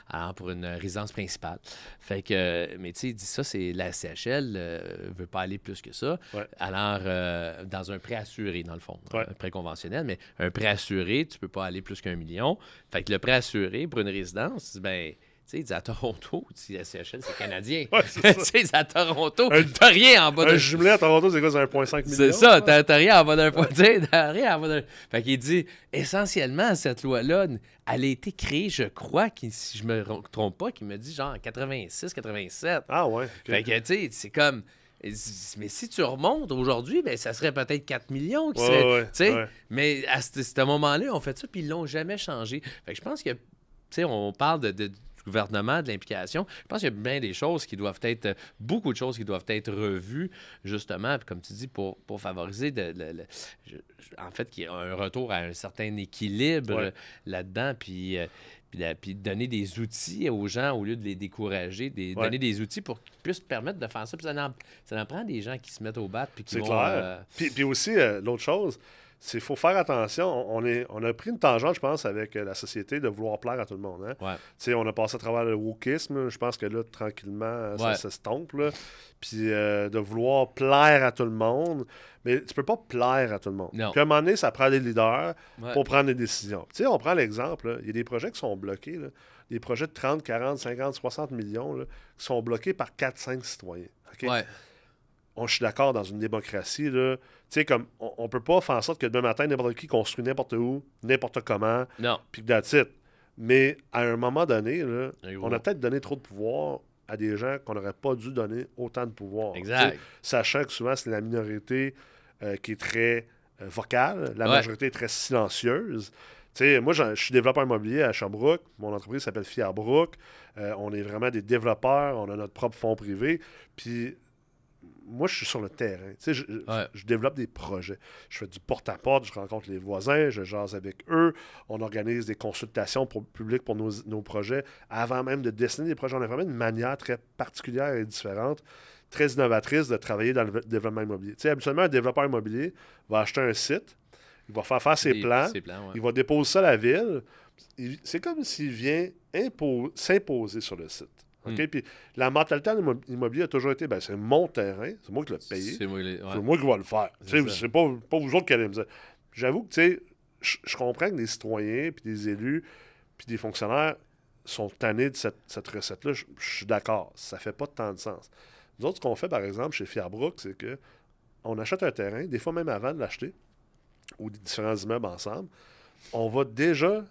Alors, pour une résidence principale. Fait que, mais tu sais, il dit ça, c'est la CHL ne veut pas aller plus que ça. Ouais. Alors, dans un prêt assuré, dans le fond, Ouais. un prêt conventionnel, mais un prêt assuré, tu ne peux pas aller plus qu'1 million. Fait que le prêt assuré pour une résidence, ben, tu sais, il dit à Toronto, la CHL, c'est canadien. Ouais, c'est ça. Tu sais, à Toronto, t'as rien en bas Un de... jumelé à Toronto, c'est quoi? C'est 1,5 million? C'est ça, t'as rien en bas d'un point. T'as rien en bas d'un... Fait qu'il dit, essentiellement, cette loi-là, elle a été créée, je crois, si je me trompe pas, qu'il me dit genre en 86, 87. Ah ouais. OK. Fait que, tu sais, c'est comme... Mais si tu remontes aujourd'hui, ben ça serait peut-être 4 millions qui seraient... tu sais, mais à ce moment-là, on fait ça, puis ils l'ont jamais changé. Fait que je pense que, tu sais, on parle du gouvernement, de l'implication. Je pense qu'il y a bien des choses qui doivent être, beaucoup de choses qui doivent être revues, justement, puis comme tu dis, pour favoriser, en fait, qu'il y ait un retour à un certain équilibre là-dedans, puis donner des outils aux gens au lieu de les décourager, donner des outils pour qu'ils puissent permettre de faire ça. Puis ça en prend des gens qui se mettent au bat. Puis qui c'est vont, clair. Puis aussi, l'autre chose, c'est qu'il faut faire attention. On a pris une tangente, je pense, avec la société de vouloir plaire à tout le monde. Hein? Ouais. Tu sais, on a passé à travers le wokisme. Je pense que là, tranquillement, ça s'estompe. Là. Puis de vouloir plaire à tout le monde. Mais tu peux pas plaire à tout le monde. Non. Puis à un moment donné, ça prend des leaders pour prendre des décisions. Tu sais, on prend l'exemple. là, Il y a des projets qui sont bloqués. Là, des projets de 30, 40, 50, 60 millions là, qui sont bloqués par 4-5 citoyens. OK? Ouais. Je suis d'accord, dans une démocratie, là, tu sais, comme, on peut pas faire en sorte que demain matin, n'importe qui construit n'importe où, n'importe comment, Non. puis que that's it. Mais à un moment donné, là, Et on a peut-être donné trop de pouvoir à des gens qu'on n'aurait pas dû donner autant de pouvoir. Exact. Tu sais, sachant que souvent, c'est la minorité qui est très vocale, la Ouais. majorité est très silencieuse. Tu sais, moi, je suis développeur immobilier à Sherbrooke. Mon entreprise s'appelle Fierbrook. On est vraiment des développeurs. On a notre propre fonds privé. Puis moi, je suis sur le terrain. Tu sais, je développe des projets. Je fais du porte-à-porte, je rencontre les voisins, je jase avec eux. On organise des consultations publiques pour nos projets avant même de dessiner des projets. On a vraiment une manière très particulière et différente, très innovatrice de travailler dans le développement immobilier. Tu sais, habituellement, un développeur immobilier va acheter un site, il va faire ses plans, il va déposer ça à la ville. C'est comme s'il vient s'imposer sur le site. Okay? Puis la mentalité en immobilier a toujours été, c'est mon terrain, c'est moi qui l'ai payé, c'est moi qui vais le faire. C'est pas vous autres qui allez me dire. J'avoue que, tu sais, je comprends que des citoyens, puis des élus, puis des fonctionnaires sont tannés de cette recette-là. Je suis d'accord, ça fait pas tant de sens. Nous autres, ce qu'on fait, par exemple, chez Fierbrook, c'est que on achète un terrain, des fois même avant de l'acheter, ou des différents immeubles ensemble, on va déjà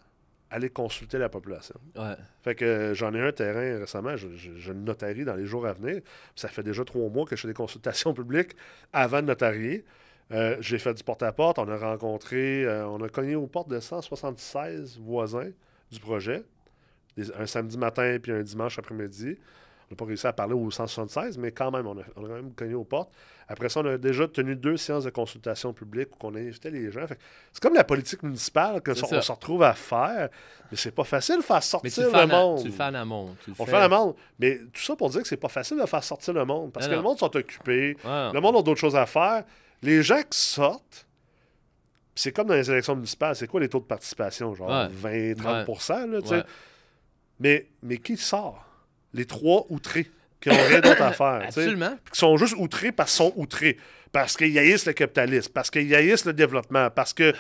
aller consulter la population. Ouais. Fait que j'en ai un terrain récemment, je le notarie dans les jours à venir. Ça fait déjà 3 mois que je fais des consultations publiques avant de notarier. J'ai fait du porte-à-porte, on a rencontré, on a cogné aux portes de 176 voisins du projet, un samedi matin puis un dimanche après-midi. On n'a pas réussi à parler aux 176, mais quand même, on a quand même cogné aux portes. Après ça, on a déjà tenu 2 séances de consultation publique où on invitait les gens. C'est comme la politique municipale qu'on se retrouve à faire, mais c'est pas facile de faire sortir le monde. Tu le fais en amont. On le fait en amont. Mais tout ça pour dire que c'est pas facile de faire sortir le monde. Parce que le monde sont occupés. Le monde a d'autres choses à faire. Les gens qui sortent, c'est comme dans les élections municipales. C'est quoi les taux de participation? Genre 20-30 là, tu sais. Mais qui sort? Les 3 outrés qui n'ont rien d'autre à faire. Absolument. Qui sont juste outrés parce qu'ils sont outrés. Parce qu'ils haïssent le capitalisme. Parce qu'ils haïssent le développement. Parce que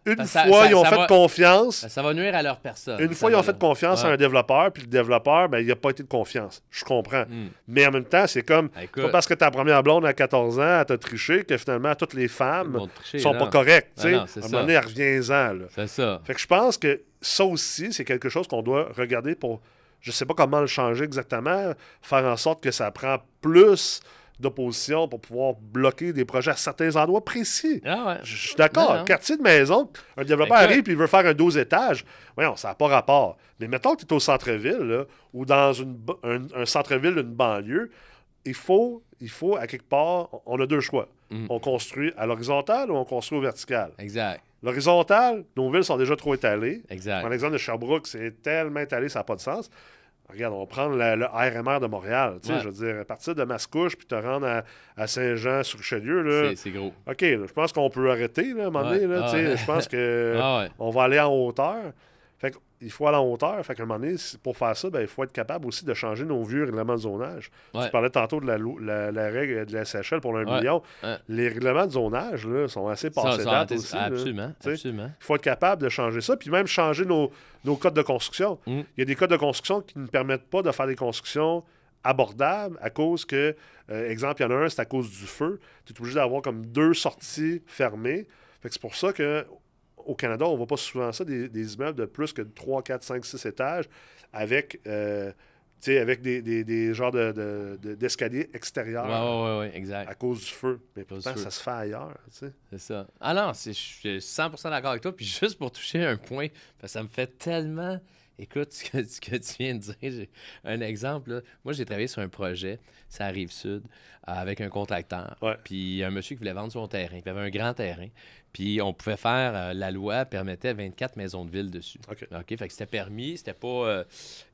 ils ont fait confiance. Ça va nuire à leur personne. Une fois, ils ont fait confiance à un développeur, puis le développeur, il n'a pas été de confiance. Je comprends. Mais en même temps, c'est comme, c'est pas parce que ta première blonde à 14 ans, elle t'a triché, que finalement, toutes les femmes sont pas correctes. À un moment donné, reviens-en. C'est ça. Fait que je pense que ça aussi, c'est quelque chose qu'on doit regarder pour... Je sais pas comment le changer exactement, faire en sorte que ça prend plus d'opposition pour pouvoir bloquer des projets à certains endroits précis. Je suis d'accord. Quartier de maison, un développeur arrive et il veut faire un 12 étages. Voyons, ça n'a pas rapport. Mais mettons que tu es au centre-ville là, ou dans un centre-ville d'une banlieue, il faut, à quelque part, on a 2 choix. On construit à l'horizontale ou on construit au vertical. Exact. L'horizontale, nos villes sont déjà trop étalées. Exact. Dans l'exemple de Sherbrooke, c'est tellement étalé, ça n'a pas de sens. Regarde, on va prendre le RMR de Montréal. Tu sais, je veux dire, à partir de Mascouche, puis te rendre à Saint-Jean-sur-Richelieu, là. C'est gros. OK, là, je pense qu'on peut arrêter, là, à un moment donné. Là, tu sais, je pense que on va aller en hauteur. Fait qu'il faut aller en hauteur. Fait qu'à un moment donné, pour faire ça, ben, il faut être capable aussi de changer nos vieux règlements de zonage. Tu parlais tantôt de la règle de la SHL pour le 1 million. Les règlements de zonage là, sont assez passés date aussi. Absolument. Il faut être capable de changer ça. Puis même changer nos codes de construction. Il y a des codes de construction qui ne permettent pas de faire des constructions abordables à cause que, exemple, il y en a un, c'est à cause du feu. Tu es obligé d'avoir comme 2 sorties fermées. Fait que c'est pour ça que au Canada, on ne voit pas souvent ça, des immeubles de plus que 3, 4, 5, 6 étages avec, avec des genres d'escaliers extérieurs exact. à cause du feu. Mais pourtant, ça se fait ailleurs. T'sais. C'est ça. Ah non, je suis 100% d'accord avec toi. Puis juste pour toucher un point, ça me fait tellement... Écoute, ce que tu viens de dire, j'ai un exemple. Là. Moi, j'ai travaillé sur un projet, ça arrive sud, avec un contracteur. Puis un monsieur qui voulait vendre son terrain. Il avait un grand terrain. Puis on pouvait faire, la loi permettait 24 maisons de ville dessus. OK, fait que c'était permis, c'était pas...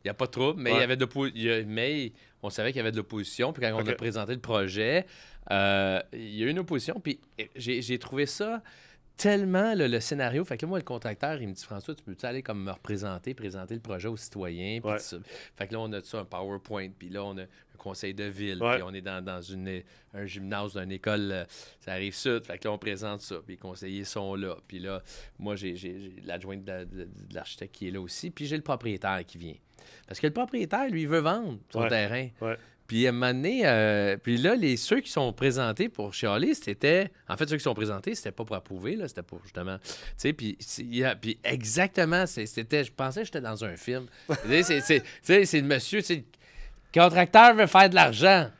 Il n'y a pas de trouble, mais il y avait mais on savait qu'il y avait de l'opposition. Puis quand on a présenté le projet, il y a eu une opposition. Puis j'ai trouvé ça... tellement le scénario. Fait que là, moi, le contracteur, il me dit, François, tu peux-tu aller comme me présenter le projet aux citoyens? Puis fait que là, on a ça, un PowerPoint, puis là, on a un conseil de ville, puis on est dans un gymnase d'une école, ça arrive sud. Fait que là, on présente ça, puis les conseillers sont là. Puis là, moi, j'ai l'adjointe de l'architecte qui est là aussi, puis j'ai le propriétaire qui vient. Parce que le propriétaire, lui, il veut vendre son terrain. Puis à un moment donné, puis là, ceux qui sont présentés pour chialer, c'était... En fait, ceux qui sont présentés, c'était pas pour approuver, là, c'était pour justement... Tu sais, puis exactement, c'était... Je pensais que j'étais dans un film. C'est le monsieur, le contracteur veut faire de l'argent.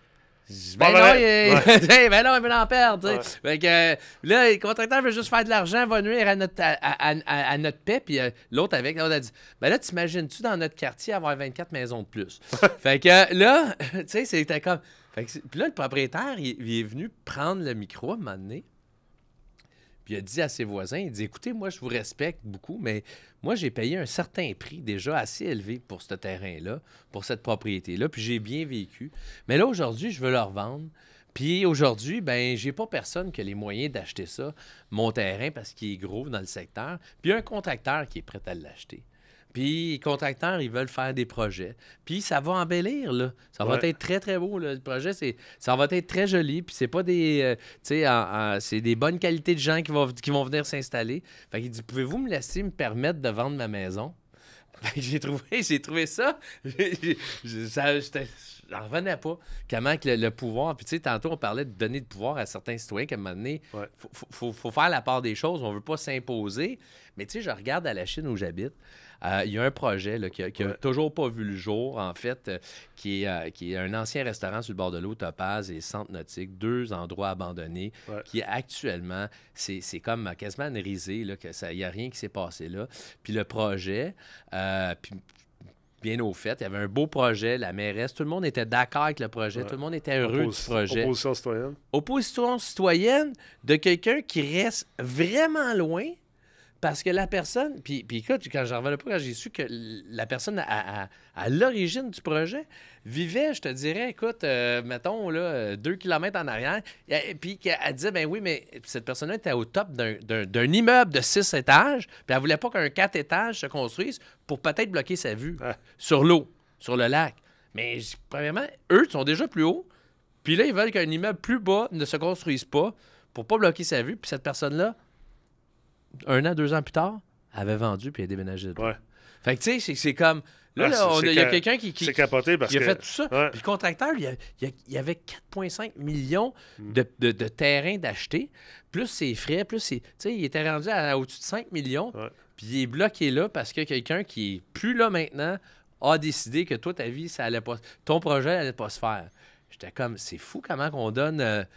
Ben non, il veut en perdre. Fait que là, le contracteur veut juste faire de l'argent, va nuire à notre paix. Puis l'autre a dit, ben là, t'imagines-tu dans notre quartier avoir 24 maisons de plus? Fait que là, tu sais, c'était comme... Puis là, le propriétaire, il est venu prendre le micro à un moment donné. Puis il a dit à ses voisins, il dit, écoutez, moi, je vous respecte beaucoup, mais moi, j'ai payé un certain prix déjà assez élevé pour ce terrain-là, pour cette propriété-là, puis j'ai bien vécu. Mais là, aujourd'hui, je veux leur vendre. Puis aujourd'hui, ben j'ai pas personne qui a les moyens d'acheter ça, mon terrain, parce qu'il est gros dans le secteur. Puis il y a un contracteur qui est prêt à l'acheter. Puis les contracteurs, ils veulent faire des projets. Puis ça va embellir, là. Ça va être très, très beau, là. Le projet, ça va être très joli. Puis c'est pas des... c'est des bonnes qualités de gens qui vont venir s'installer. Fait qu'il dit, pouvez-vous me laisser me permettre de vendre ma maison? Fait que j'ai trouvé ça. J'en revenais pas. Comment que le pouvoir... Puis tu sais, tantôt, on parlait de donner de pouvoir à certains citoyens, qu'à un moment donné, faut faire la part des choses. On veut pas s'imposer. Mais tu sais, je regarde à la Chine où j'habite. Il y a un projet là, qui a toujours pas vu le jour, en fait, qui est un ancien restaurant sur le bord de l'eau, Topaz et Centre Nautique, 2 endroits abandonnés, qui actuellement, c'est comme quasiment une risée, là, il n'y a rien qui s'est passé là. Puis le projet, bien au fait, il y avait un beau projet, la mairesse, tout le monde était d'accord avec le projet, tout le monde était heureux du projet. Opposition citoyenne. Opposition citoyenne de quelqu'un qui reste vraiment loin. Parce que la personne, puis écoute, quand j'en revenais pas, quand j'ai su que la personne à l'origine du projet vivait, je te dirais, écoute, mettons, là, 2 kilomètres en arrière, puis qu'elle disait, ben oui, mais cette personne-là était au top d'un immeuble de 6 étages, puis elle voulait pas qu'un 4 étages se construise pour peut-être bloquer sa vue sur l'eau, sur le lac. Mais, premièrement, eux sont déjà plus hauts, puis là, ils veulent qu'un immeuble plus bas ne se construise pas pour pas bloquer sa vue, puis cette personne-là, 1 an, 2 ans plus tard, elle avait vendu puis elle a déménagé. Fait que tu sais, c'est comme... Là, il y a quelqu'un qui capoté parce a fait tout ça. Puis le contracteur, il y avait 4,5 millions de terrains d'acheter, plus ses frais, plus ses... Tu sais, il était rendu au-dessus de 5 millions, puis il est bloqué là parce que quelqu'un qui est plus là maintenant a décidé que toi, ta vie, ça allait pas... Ton projet allait pas se faire. J'étais comme, c'est fou comment qu'on donne...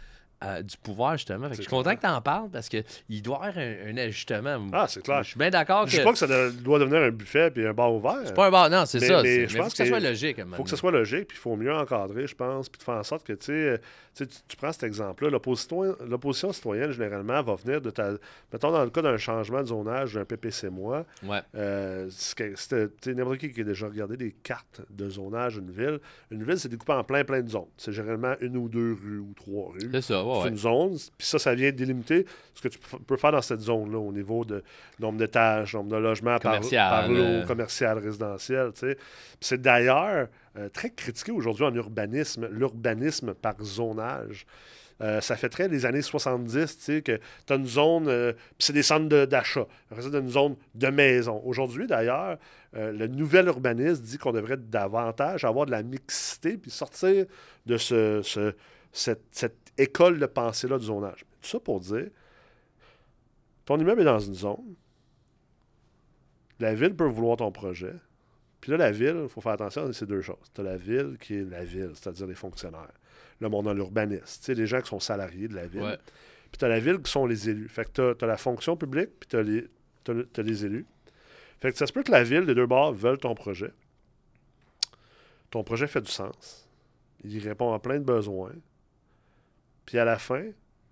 du pouvoir, justement. Fait que je suis content que tu en parles parce qu'il doit y avoir un ajustement. Ah, c'est clair. Je suis bien d'accord que... Je dis pas que ça doit devenir un buffet puis un bar ouvert. C'est pas un bar, non, c'est ça. Mais Mais je il faut pense que ça soit logique. Il faut que ça soit logique, puis il faut mieux encadrer, je pense, puis de faire en sorte que, tu prends cet exemple-là, l'opposition citoyenne, généralement, va venir de ta... Mettons, dans le cas d'un changement de zonage d'un PPC moi, Ouais. n'importe qui a déjà regardé des cartes de zonage d'une ville. Une ville, c'est découpé en plein de zones. C'est généralement une ou deux rues ou trois rues. C'est ça, C'est une zone, puis ça vient délimiter ce que tu peux faire dans cette zone-là au niveau de nombre d'étages, nombre de logements par lot, commercial, résidentiel. Puis c'est d'ailleurs très critiqué aujourd'hui en urbanisme, l'urbanisme par zonage. Ça fait très les années 70, tu sais, que tu as une zone, puis c'est des centres d'achat. C'est une zone de maison. Aujourd'hui, d'ailleurs, le nouvel urbanisme dit qu'on devrait davantage avoir de la mixité puis sortir de cette école de pensée-là du zonage. Tout ça pour dire, ton immeuble est dans une zone, la ville peut vouloir ton projet, puis là, la ville, il faut faire attention à ces deux choses. Tu as la ville qui est la ville, c'est-à-dire les fonctionnaires. Le monde dans l'urbanisme, tu sais, les gens qui sont salariés de la ville. Ouais. Puis tu as la ville qui sont les élus. Fait que tu as la fonction publique, puis tu as les élus. Fait que ça se peut que la ville, des deux bords, veulent ton projet. Ton projet fait du sens. Il répond à plein de besoins. Puis à la fin,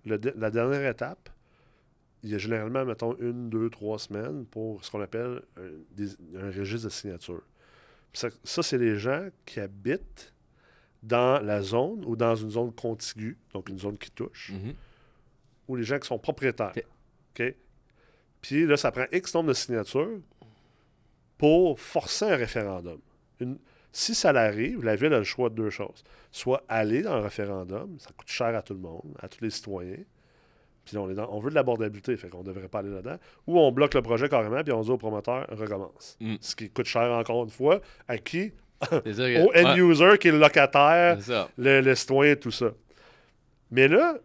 la dernière étape, il y a généralement, mettons, 1, 2, 3 semaines pour ce qu'on appelle un registre de signature. Ça, c'est les gens qui habitent dans la zone ou dans une zone contiguë, donc une zone qui touche, ou les gens qui sont propriétaires. OK? Puis là, ça prend X nombre de signatures pour forcer un référendum. Si ça l'arrive, la ville a le choix de deux choses. Soit aller dans le référendum, ça coûte cher à tout le monde, à tous les citoyens, puis là, on veut de l'abordabilité, fait qu'on ne devrait pas aller là-dedans, ou on bloque le projet carrément, puis on dit au promoteur, recommence. Ce qui coûte cher encore une fois, à qui? Au end-user qui est le locataire, le citoyen, tout ça. Mais là,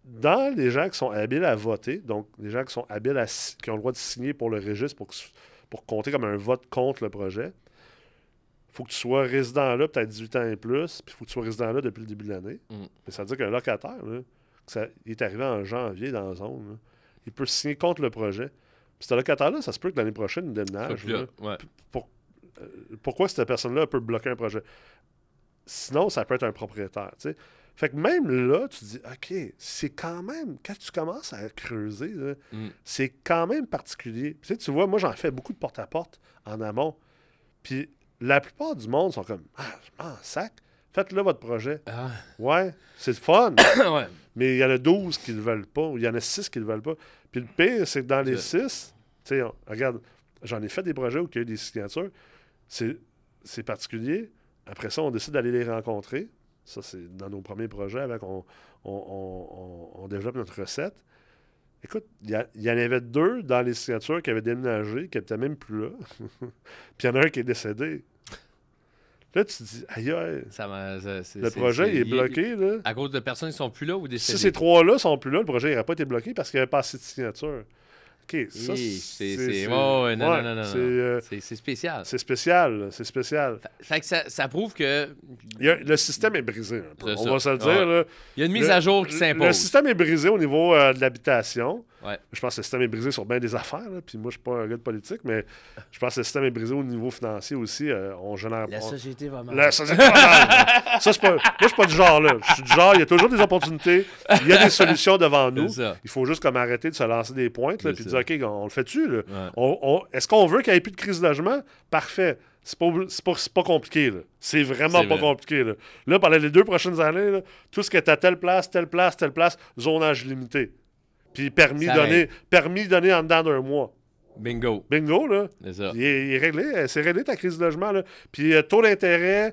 dans les gens qui sont habiles à voter, donc les gens qui sont habiles qui ont le droit de signer pour le registre pour compter comme un vote contre le projet, il faut que tu sois résident là, peut-être 18 ans et plus, puis il faut que tu sois résident là depuis le début de l'année. Mais ça veut dire qu'un locataire, là, il est arrivé en janvier dans la zone, là, il peut signer contre le projet. Puis ce locataire-là, ça se peut que l'année prochaine, il déménage. Pourquoi cette personne-là peut bloquer un projet? Sinon, ça peut être un propriétaire. T'sais. Fait que même là, tu te dis, OK, c'est quand même, quand tu commences à creuser, là, c'est quand même particulier. Tu vois, moi, j'en fais beaucoup de porte-à-porte en amont. Puis la plupart du monde sont comme, je m'en sac. Faites-le votre projet. Ouais, c'est le fun. Ouais. Mais il y en a 12 qui ne le veulent pas, ou il y en a 6 qui ne le veulent pas. Puis le pire, c'est que dans les 6, tu sais, regarde, j'en ai fait des projets où il y a eu des signatures. C'est particulier. Après ça, on décide d'aller les rencontrer. Ça, c'est dans nos premiers projets, avec on développe notre recette. Écoute, il y en avait 2 dans les signatures qui avaient déménagé, qui n'étaient même plus là. Puis il y en a un qui est décédé. Là, tu te dis, aïe, le projet il est bloqué. Là. À cause de personnes qui ne sont plus là ou décédées? Si ces 3-là ne sont plus là, le projet n'aurait pas été bloqué parce qu'il n'y avait pas assez de signatures. OK, ça, non. C'est spécial. C'est spécial. Fait que ça prouve que... le système est brisé. On va se le dire. Là. Il y a une mise à jour qui s'impose. Le système est brisé au niveau de l'habitation. Ouais. Je pense que le système est brisé sur bien des affaires. Là. Puis moi, je ne suis pas un gars de politique, mais je pense que le système est brisé au niveau financier aussi. Société va mal. La société va mal. Ça, moi, je suis pas du genre là. Je suis du genre, il y a toujours des opportunités. Il y a des solutions devant nous. Il faut juste comme arrêter de se lancer des pointes et dire, OK, on le fait-tu? Là? Ouais. Est-ce qu'on veut qu'il n'y ait plus de crise de logement? Parfait. C'est pas compliqué. Là. C'est vraiment pas compliqué. Là, pendant les 2 prochaines années, là, tout ce qui est à telle place, zonage limité. Puis permis donné en dedans d'un mois. Bingo, là. C'est ça. Il est réglé. C'est réglé ta crise de logement. Là. Puis taux d'intérêt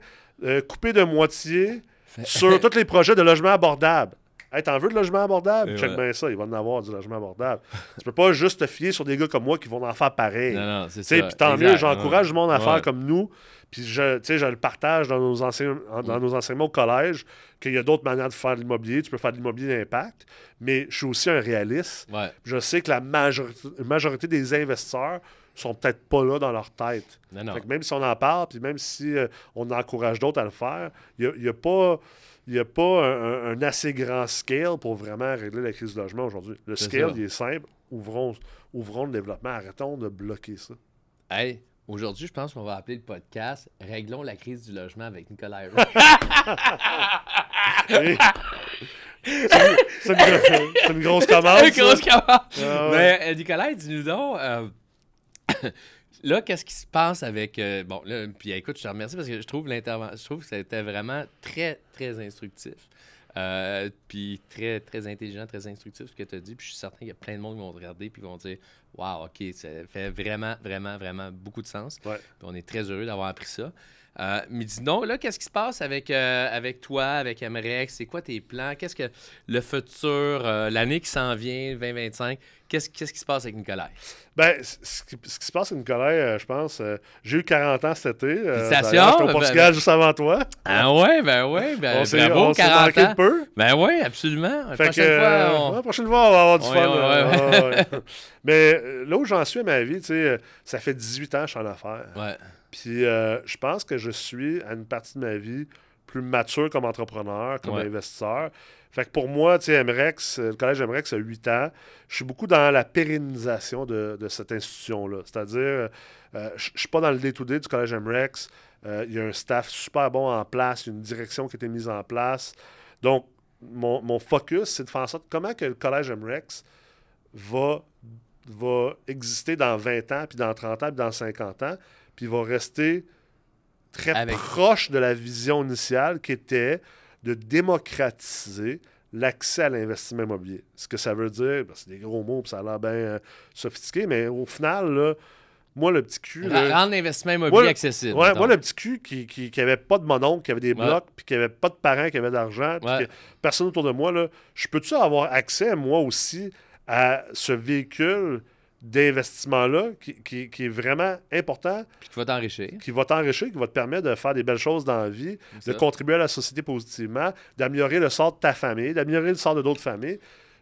coupé de moitié sur tous les projets de logement abordable. Hey, t'en veux de logement abordable? Check bien ça, il va en avoir du logement abordable. Tu peux pas juste te fier sur des gars comme moi qui vont en faire pareil. Non, c'est ça. Puis tant mieux, j'encourage le monde à faire comme nous. Puis je le partage dans nos enseignements au collège, qu'il y a d'autres manières de faire de l'immobilier. Tu peux faire de l'immobilier d'impact, mais je suis aussi un réaliste. Ouais. Je sais que la majorité des investisseurs sont peut-être pas là dans leur tête. Non. Fait que même si on en parle, puis même si on encourage d'autres à le faire, il y a pas... il n'y a pas un assez grand scale pour vraiment régler la crise du logement aujourd'hui. Le scale, il est simple. Ouvrons le développement. Arrêtons de bloquer ça. Hey, aujourd'hui, je pense qu'on va appeler le podcast « Réglons la crise du logement avec Nicolas Hero ». C'est une grosse commande. Une grosse commande. Ah ouais. Mais Nicolas, dis-nous donc, là, qu'est-ce qui se passe avec... bon, là, puis écoute, je te remercie parce que je trouve que c'était vraiment très, très instructif. Puis très, très intelligent, très instructif ce que tu as dit. Puis je suis certain qu'il y a plein de monde qui vont te regarder puis vont dire « Wow, OK, ça fait vraiment, vraiment, vraiment beaucoup de sens. Ouais. » Puis on est très heureux d'avoir appris ça. Mais dis donc, là, qu'est-ce qui se passe avec toi, avec MREX? C'est quoi tes plans? Qu'est-ce que le futur, l'année qui s'en vient, 2025, qu'est-ce qui se passe avec Nicolas? Ben, ce qui se passe avec Nicolas, je pense, j'ai eu 40 ans cet été. Félicitations! J'étais au Portugal juste avant toi. Ah ouais, ben ouais, ben bravo, on s'est 40 manqué ans. un peu. Ben ouais, absolument. La Fait prochaine fois, la prochaine fois, on va avoir du Ouais, fun. ouais. Ouais. Mais là où j'en suis à ma vie, tu sais, ça fait 18 ans que je suis en affaires. Ouais. Puis je pense que je suis à une partie de ma vie plus mature comme entrepreneur, comme investisseur. Fait que pour moi, tu sais, MREX, le collège MREX a 8 ans. Je suis beaucoup dans la pérennisation de cette institution-là. C'est-à-dire, je ne suis pas dans le day-to-day du collège MREX. Il y a un staff super bon en place, il y a une direction qui a été mise en place. Donc, mon focus, c'est de faire en sorte comment que le collège MREX va exister dans 20 ans, puis dans 30 ans, puis dans 50 ans, puis il va rester très proche de la vision initiale qui était de démocratiser l'accès à l'investissement immobilier. Ce que ça veut dire, c'est des gros mots, puis ça a l'air bien sophistiqué, mais au final, là, moi, le petit cul... Rendre l'investissement immobilier accessible. Ouais, moi, le petit cul qui avait pas de mononcle, qui avait des blocs, puis qui avait pas de parents qui avaient de l'argent, puis que personne autour de moi, là, je peux-tu avoir accès, moi aussi, à ce véhicule d'investissement-là qui est vraiment important. Puis qui va t'enrichir. Qui va te permettre de faire des belles choses dans la vie, de contribuer à la société positivement, d'améliorer le sort de ta famille, d'améliorer le sort de d'autres familles.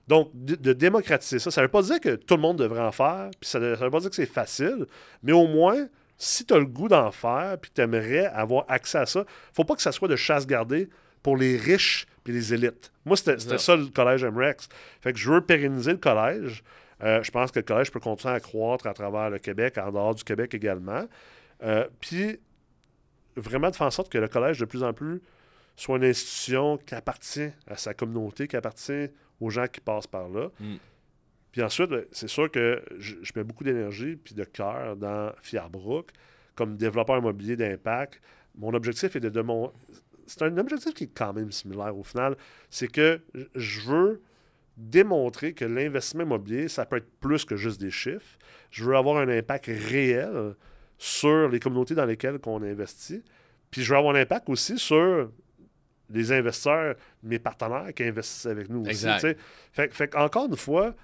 Donc, de démocratiser ça. Ça ne veut pas dire que tout le monde devrait en faire, puis ça ne veut pas dire que c'est facile, mais au moins, si tu as le goût d'en faire, puis tu aimerais avoir accès à ça, il ne faut pas que ça soit de chasse gardée pour les riches puis les élites. Moi, c'était ça le collège MREX. Fait que je veux pérenniser le collège. Je pense que le collège peut continuer à croître à travers le Québec, en dehors du Québec également. Puis, vraiment de faire en sorte que le collège, de plus en plus, soit une institution qui appartient à sa communauté, qui appartient aux gens qui passent par là. Puis ensuite, c'est sûr que je mets beaucoup d'énergie puis de cœur dans Firebrook comme développeur immobilier d'impact. Mon objectif est c'est un objectif qui est quand même similaire au final. C'est que je veux démontrer que l'investissement immobilier, ça peut être plus que juste des chiffres. Je veux avoir un impact réel sur les communautés dans lesquelles on investit. Puis je veux avoir un impact aussi sur les investisseurs, mes partenaires qui investissent avec nous aussi. Fait encore une fois,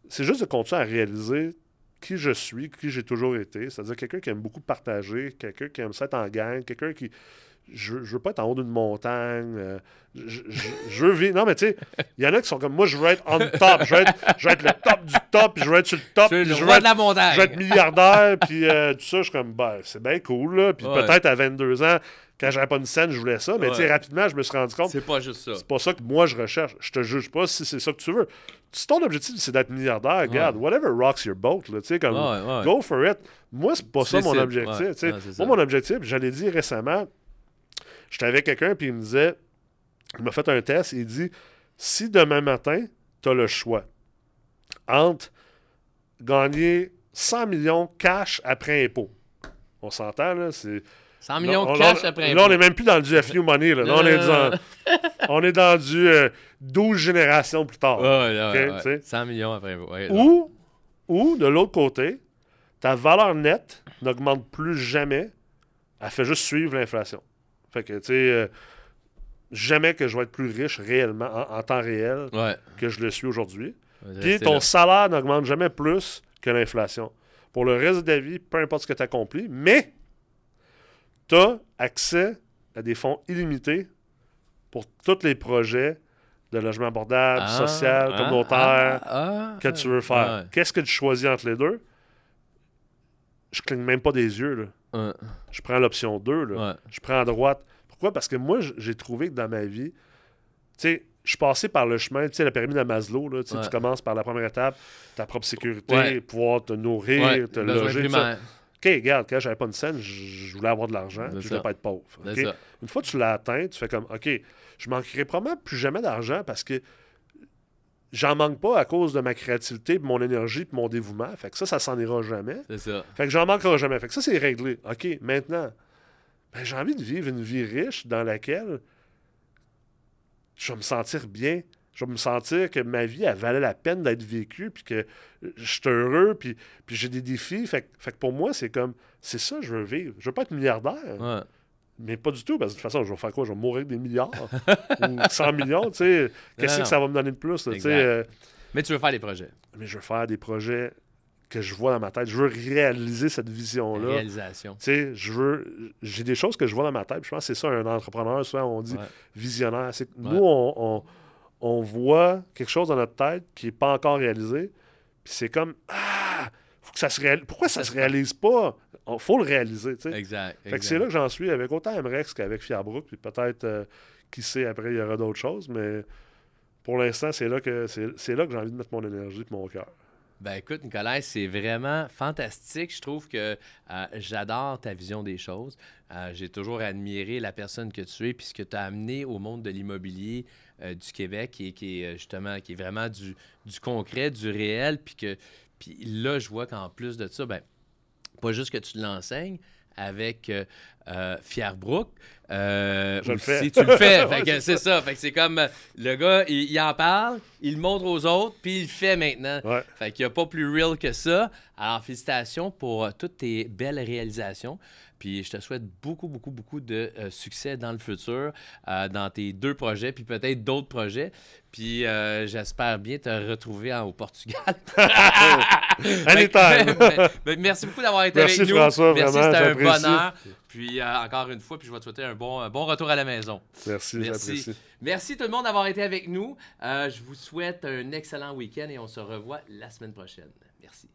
c'est juste de continuer à réaliser qui je suis, qui j'ai toujours été. C'est-à-dire quelqu'un qui aime beaucoup partager, quelqu'un qui aime ça être en gang, quelqu'un qui... Je veux pas être en haut d'une montagne. Je veux vivre... Non, mais tu sais, il y en a qui sont comme moi, je veux être on top. Je veux être le top du top, puis je veux être sur le top. Je veux être la montagne. Je veux être milliardaire, puis tout ça, je suis comme, c'est bien cool, là. Puis peut-être à 22 ans, quand j'avais pas une scène, je voulais ça. Mais tu sais, rapidement, je me suis rendu compte... C'est pas juste ça. C'est pas ça que moi, je recherche. Je te juge pas si c'est ça que tu veux. Si ton objectif, c'est d'être milliardaire, regarde, whatever rocks your boat, là, tu sais, comme, go for it. Moi, c'est pas ça mon objectif. Moi, mon objectif, je l'ai dit récemment, j'étais avec quelqu'un, puis il me disait, il m'a fait un test, il dit, si demain matin, tu as le choix entre gagner 100 millions cash après impôt, on s'entend, là, c'est... 100 millions cash après impôt. Là, on n'est même plus dans du FU money, là. Là, on est dans du 12 générations plus tard. 100 millions après impôt. Ou, de l'autre côté, ta valeur nette n'augmente plus jamais, elle fait juste suivre l'inflation. Fait que, tu sais, jamais que je vais être plus riche réellement, en temps réel, que je le suis aujourd'hui. Puis ton salaire n'augmente jamais plus que l'inflation. Pour le reste de ta vie, peu importe ce que tu accomplis, mais tu as accès à des fonds illimités pour tous les projets de logement abordable, social, communautaire que tu veux faire. Qu'est-ce que tu choisis entre les deux? Je cligne même pas des yeux, là. Je prends l'option 2, là. Je prends à droite. Pourquoi? Parce que moi, j'ai trouvé que dans ma vie, tu sais, je suis passé par le chemin, tu sais, la pyramide de Maslow, là, tu sais, tu commences par la première étape, ta propre sécurité, pouvoir te nourrir, te loger, tout ça. OK, regarde, quand j'avais pas une scène, je voulais avoir de l'argent, puis je voulais pas être pauvre. Okay? Une fois que tu l'as atteint, tu fais comme, OK, je manquerai probablement plus jamais d'argent parce que j'en manque pas à cause de ma créativité, de mon énergie, de mon dévouement. Fait que ça s'en ira jamais. C'est ça. Fait que j'en manquerai jamais. Fait que ça, c'est réglé. OK, maintenant, ben, j'ai envie de vivre une vie riche dans laquelle je vais me sentir bien. Je vais me sentir que ma vie, elle valait la peine d'être vécue, puis que je suis heureux, puis j'ai des défis. Fait que pour moi, c'est comme, c'est ça que je veux vivre. Je veux pas être milliardaire. Mais pas du tout, parce que de toute façon, je vais faire quoi? Je vais mourir avec des milliards ou 100 millions, tu sais. Qu'est-ce que ça va me donner de plus? Mais tu veux faire des projets. Mais je veux faire des projets que je vois dans ma tête. Je veux réaliser cette vision-là. Réalisation. Tu sais, j'ai des choses que je vois dans ma tête. Je pense que c'est ça, un entrepreneur, souvent on dit visionnaire. C'est que nous, on voit quelque chose dans notre tête qui n'est pas encore réalisé. Puis c'est comme, faut que ça se réalise. Pourquoi ça se réalise pas? Il faut le réaliser, tu sais. Exact. Fait que c'est là que j'en suis avec autant MREX qu'avec Fierbrook. Puis peut-être, qui sait, après, il y aura d'autres choses. Mais pour l'instant, c'est là que j'ai envie de mettre mon énergie et mon cœur. Ben écoute, Nicolas, c'est vraiment fantastique. Je trouve que j'adore ta vision des choses. J'ai toujours admiré la personne que tu es puis ce que tu as amené au monde de l'immobilier du Québec qui est vraiment du concret, du réel. Puis là, je vois qu'en plus de ça, ben pas juste que tu l'enseignes avec Fierbrook. Je le fais. Tu le fais. Fait que c'est ça. Fait que c'est comme le gars, il en parle, il le montre aux autres, puis il le fait maintenant. Ouais. Fait qu'il n'y a pas plus real que ça. Alors, félicitations pour toutes tes belles réalisations. Puis je te souhaite beaucoup, beaucoup, beaucoup de succès dans le futur, dans tes 2 projets, puis peut-être d'autres projets. Puis j'espère bien te retrouver au Portugal. Anytime! Merci beaucoup d'avoir été avec nous. Merci François, merci, vraiment, c'était un j'apprécie. bonheur. Puis encore une fois, puis je vais te souhaiter un bon retour à la maison. Merci, j'apprécie. Merci tout le monde d'avoir été avec nous. Je vous souhaite un excellent week-end et on se revoit la semaine prochaine. Merci.